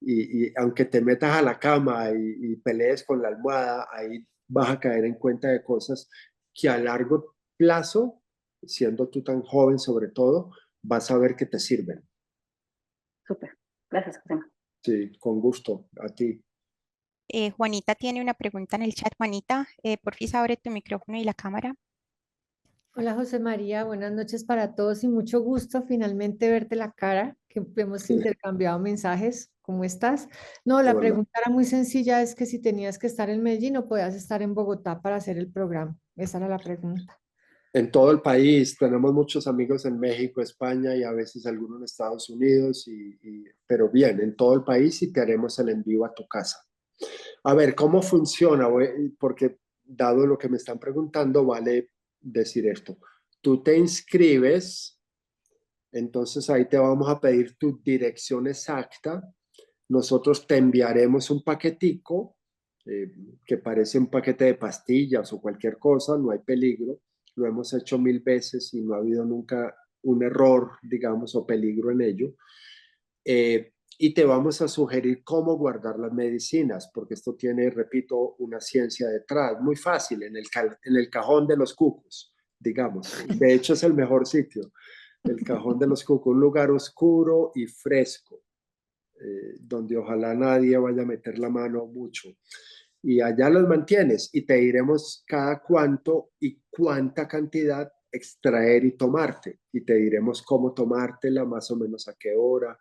y aunque te metas a la cama y pelees con la almohada, ahí vas a caer en cuenta de cosas que a largo plazo, siendo tú tan joven sobre todo, vas a ver que te sirven. Súper. Gracias, Josema. Sí, con gusto, a ti. Juanita tiene una pregunta en el chat. Juanita, porfis abre tu micrófono y la cámara. Hola José María, buenas noches para todos y mucho gusto finalmente verte la cara, que hemos Sí. intercambiado mensajes. ¿Cómo estás? No, la Hola. pregunta era muy sencilla, es que si tenías que estar en Medellín o podías estar en Bogotá para hacer el programa. Esa era la pregunta. En todo el país, tenemos muchos amigos en México, España y a veces algunos en Estados Unidos, pero bien, en todo el país y te haremos el envío a tu casa. A ver, ¿cómo funciona? Porque dado lo que me están preguntando, vale decir esto. Tú te inscribes, entonces ahí te vamos a pedir tu dirección exacta. Nosotros te enviaremos un paquetico que parece un paquete de pastillas o cualquier cosa, no hay peligro. Lo hemos hecho 1000 veces y no ha habido nunca un error, digamos, o peligro en ello. Y te vamos a sugerir cómo guardar las medicinas, porque esto tiene, repito, una ciencia detrás. Muy fácil, en el cajón de los cucos, digamos. De hecho, es el mejor sitio, el cajón de los cucos, un lugar oscuro y fresco, donde ojalá nadie vaya a meter la mano mucho. Y allá los mantienes y te diremos cada cuánto y cuánta cantidad extraer y tomarte. Y te diremos cómo tomártela, más o menos a qué hora.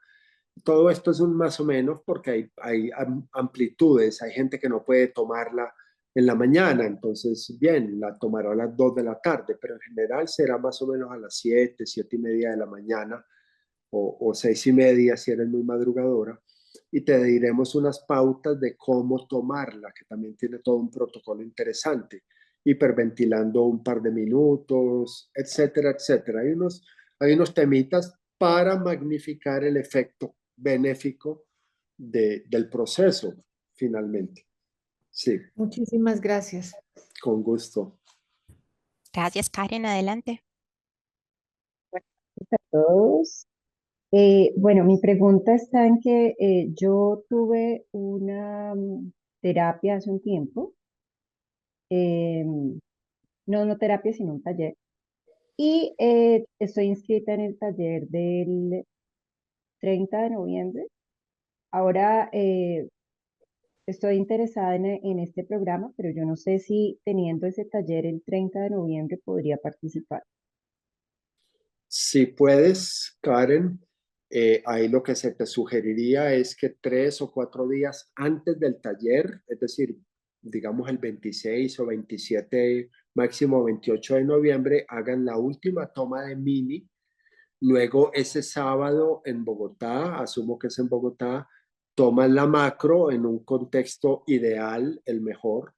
Todo esto es un más o menos porque hay amplitudes. Hay gente que no puede tomarla en la mañana, entonces, bien, la tomará a las 2 de la tarde, pero en general será más o menos a las 7, 7:30 de la mañana o 6:30 si eres muy madrugadora. Y te diremos unas pautas de cómo tomarla, que también tiene todo un protocolo interesante, hiperventilando un par de minutos, etcétera, etcétera. Hay unos temitas para magnificar el efecto benéfico del proceso, finalmente. Sí, Muchísimas gracias. con gusto. Gracias, Karen. Adelante. A todos. Bueno, mi pregunta está en que yo tuve una terapia hace un tiempo, no terapia, sino un taller, y estoy inscrita en el taller del 30 de noviembre. Ahora estoy interesada en este programa, pero yo no sé si teniendo ese taller el 30 de noviembre podría participar. Si puedes, Karen, ahí lo que se te sugeriría es que 3 o 4 días antes del taller, es decir, digamos el 26 o 27, máximo 28 de noviembre, hagan la última toma de mini. Luego ese sábado en Bogotá, asumo que es en Bogotá, toman la macro en un contexto ideal, el mejor.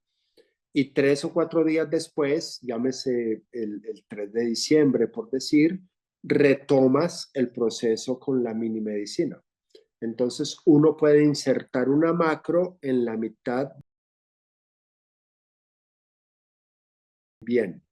Y 3 o 4 días después, llámese el 3 de diciembre, por decir, retomas el proceso con la mini medicina. Entonces, uno puede insertar una macro en la mitad. Bien,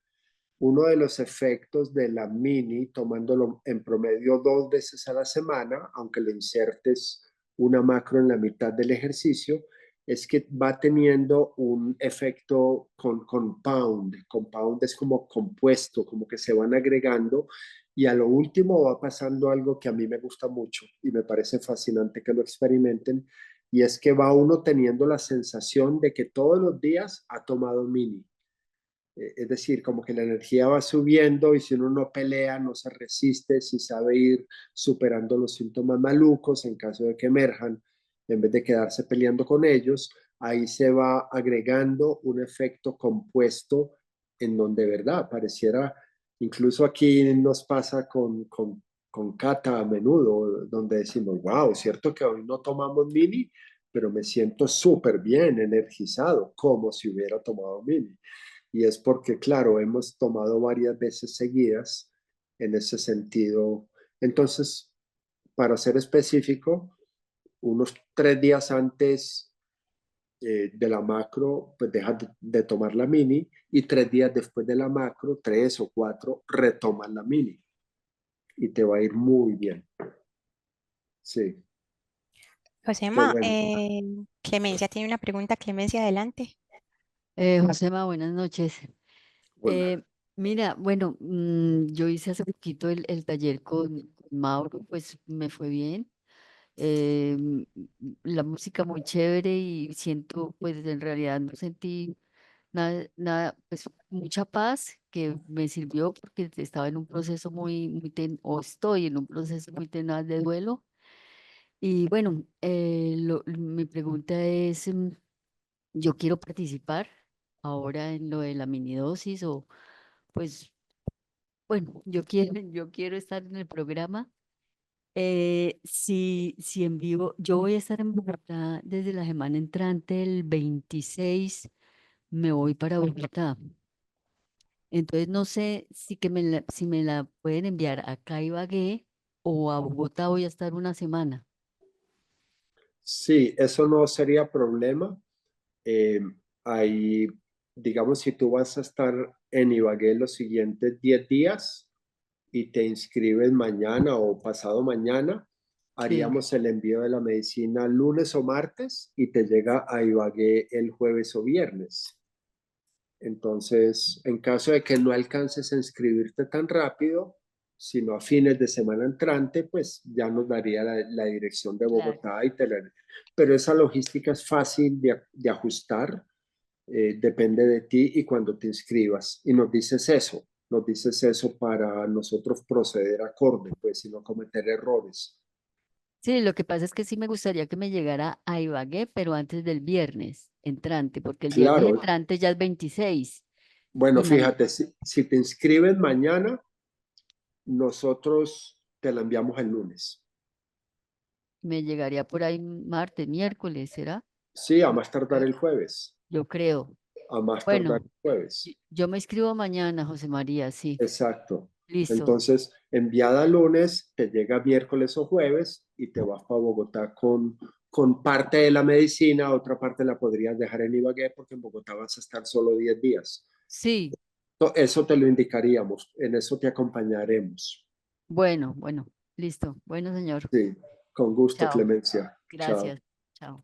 uno de los efectos de la mini, tomándolo en promedio 2 veces a la semana, aunque le insertes una macro en la mitad del ejercicio, es que va teniendo un efecto compound. Compound es como compuesto, como que se van agregando y a lo último va pasando algo que a mí me gusta mucho y me parece fascinante que lo experimenten, y es que va uno teniendo la sensación de que todos los días ha tomado mini. Es decir, como que la energía va subiendo y si uno no pelea, no se resiste, si sabe ir superando los síntomas malucos en caso de que emerjan, en vez de quedarse peleando con ellos, ahí se va agregando un efecto compuesto en donde, verdad, pareciera, incluso aquí nos pasa con Cata a menudo, donde decimos, wow, cierto que hoy no tomamos mini, pero me siento súper bien, energizado, como si hubiera tomado mini. Y es porque, claro, hemos tomado varias veces seguidas en ese sentido. Entonces, para ser específico, unos 3 días antes de la macro, pues dejas de tomar la mini y 3 días después de la macro, 3 o 4, retomas la mini y te va a ir muy bien. Sí. Qué Josema, bueno. Clemencia tiene una pregunta. Clemencia, adelante. Josema, buenas noches. Bueno, Mira, bueno, yo hice hace poquito el taller con Mauro, pues me fue bien. eh, mm, la música muy chévere y siento, pues en realidad no sentí nada, pues mucha paz que me sirvió porque estaba en un proceso o estoy en un proceso muy tenaz de duelo. Y bueno, mi pregunta es, yo quiero participar ahora en lo de la minidosis o pues bueno, yo quiero estar en el programa. Si en vivo, yo voy a estar en Bogotá desde la semana entrante, el 26, me voy para Bogotá. Entonces no sé si me la pueden enviar acá a Ibagué o a Bogotá voy a estar una semana. sí, eso no sería problema. Eh, Ahí, digamos, si tú vas a estar en Ibagué los siguientes 10 días y te inscribes mañana o pasado mañana, Sí. haríamos el envío de la medicina lunes o martes y te llega a Ibagué el jueves o viernes. Entonces, en caso de que no alcances a inscribirte tan rápido, sino a fines de semana entrante, pues ya nos daría la dirección de Claro. Bogotá y pero esa logística es fácil de ajustar, depende de ti y cuando te inscribas. Y nos dices eso para nosotros proceder acorde, pues, y no cometer errores. Sí, lo que pasa es que sí me gustaría que me llegara a Ibagué, pero antes del viernes entrante, porque el viernes Claro, entrante ya es 26 bueno, y fíjate, si te inscribes mañana, nosotros te la enviamos el lunes. me llegaría por ahí martes, miércoles, ¿será? Sí, a más tardar Eh, el jueves. Yo creo. A más tardar Bueno, el jueves. yo me escribo mañana, José María, sí. Exacto. Listo. Entonces, enviada lunes, te llega miércoles o jueves y te vas para Bogotá con parte de la medicina, otra parte la podrías dejar en Ibagué porque en Bogotá vas a estar solo 10 días. Sí, Eso te lo indicaríamos, en eso te acompañaremos. bueno, listo. Bueno, señor. Sí, con gusto, Chao. Clemencia. Chao. Gracias. Chao.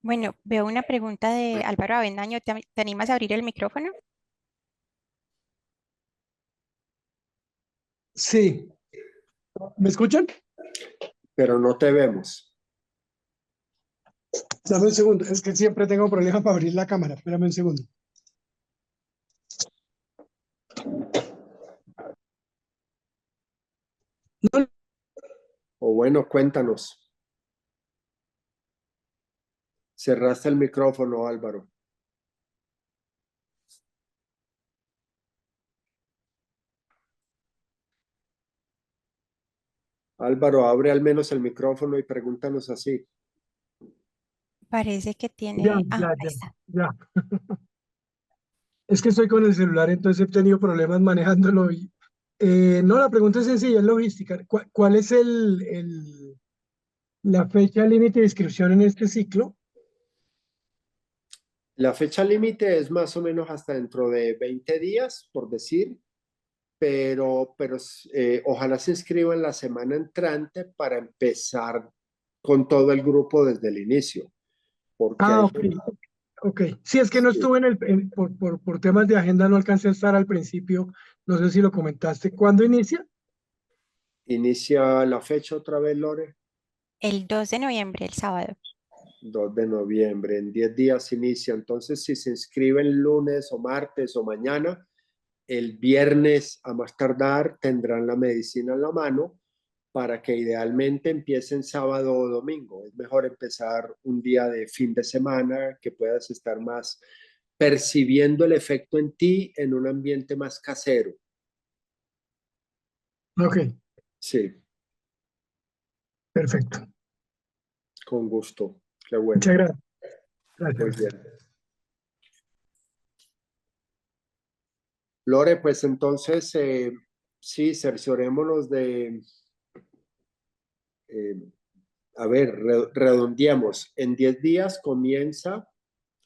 Bueno, veo una pregunta de Álvaro Avendaño. ¿Te animas a abrir el micrófono? Sí, ¿me escuchan? Pero no te vemos. Dame un segundo, es que siempre tengo problemas para abrir la cámara. Espérame un segundo. No, O bueno, cuéntanos. Cerraste el micrófono, Álvaro. Álvaro, abre al menos el micrófono y pregúntanos así. Parece que ya, tiene... Ah, ya, ahí ya, está. ya. Es que estoy con el celular, entonces he tenido problemas manejándolo. No, la pregunta es sencilla, es logística. ¿Cuál es la fecha límite de inscripción en este ciclo? La fecha límite es más o menos hasta dentro de 20 días, por decir, pero ojalá se inscriban la semana entrante para empezar con todo el grupo desde el inicio, porque Ah, hay, ok, ok. Sí, es que no sí, estuve por temas de agenda, no alcancé a estar al principio. No sé si lo comentaste. ¿Cuándo inicia? inicia la fecha otra vez, Lore, El 2 de noviembre, el sábado. 2 de noviembre, en 10 días inicia, entonces si se inscriben lunes o martes o mañana, el viernes a más tardar tendrán la medicina en la mano para que idealmente empiecen sábado o domingo. Es mejor empezar un día de fin de semana que puedas estar más percibiendo el efecto en ti en un ambiente más casero. Ok, Sí, perfecto. con gusto. Qué bueno. Muchas gracias. Muy Gracias. bien. Lore, pues entonces, sí, cerciorémonos eh, a ver, redondeamos. En 10 días comienza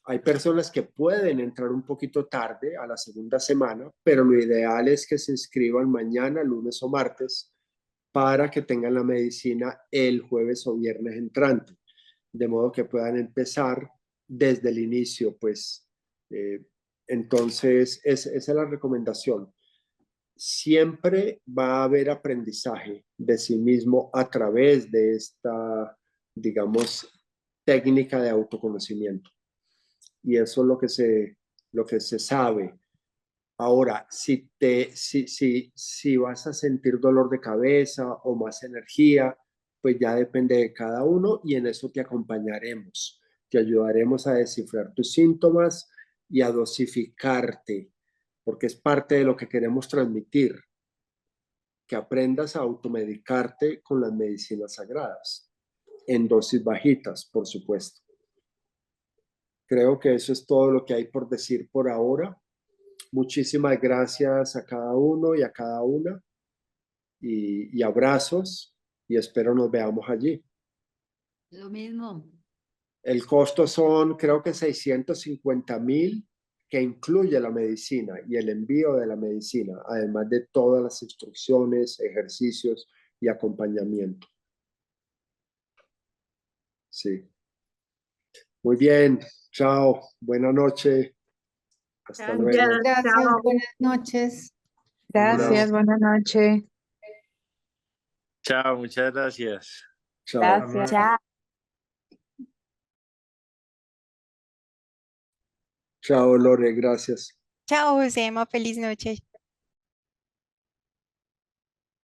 Hay personas que pueden entrar un poquito tarde a la segunda semana, pero lo ideal es que se inscriban mañana, lunes o martes, para que tengan la medicina el jueves o viernes entrante, de modo que puedan empezar desde el inicio, pues. Entonces, esa es la recomendación. Siempre va a haber aprendizaje de sí mismo a través de esta, digamos, técnica de autoconocimiento. Y eso es lo que se sabe. Ahora, si vas a sentir dolor de cabeza o más energía, pues ya depende de cada uno y en eso te acompañaremos. Te ayudaremos a descifrar tus síntomas y a dosificarte, porque es parte de lo que queremos transmitir, que aprendas a automedicarte con las medicinas sagradas, en dosis bajitas, por supuesto. Creo que eso es todo lo que hay por decir por ahora. Muchísimas gracias a cada uno y a cada una y abrazos y espero nos veamos allí. Lo mismo. El costo son creo que 650,000 que incluye la medicina y el envío de la medicina, además de todas las instrucciones, ejercicios y acompañamiento. Sí. Muy bien. Chao. Buena noche. Hasta luego. Gracias, buenas noches. Gracias, buenas noches. Chao, muchas gracias. Chao. Gracias. Chao. Chao, Lore. Gracias. Chao, Josema. Feliz noche.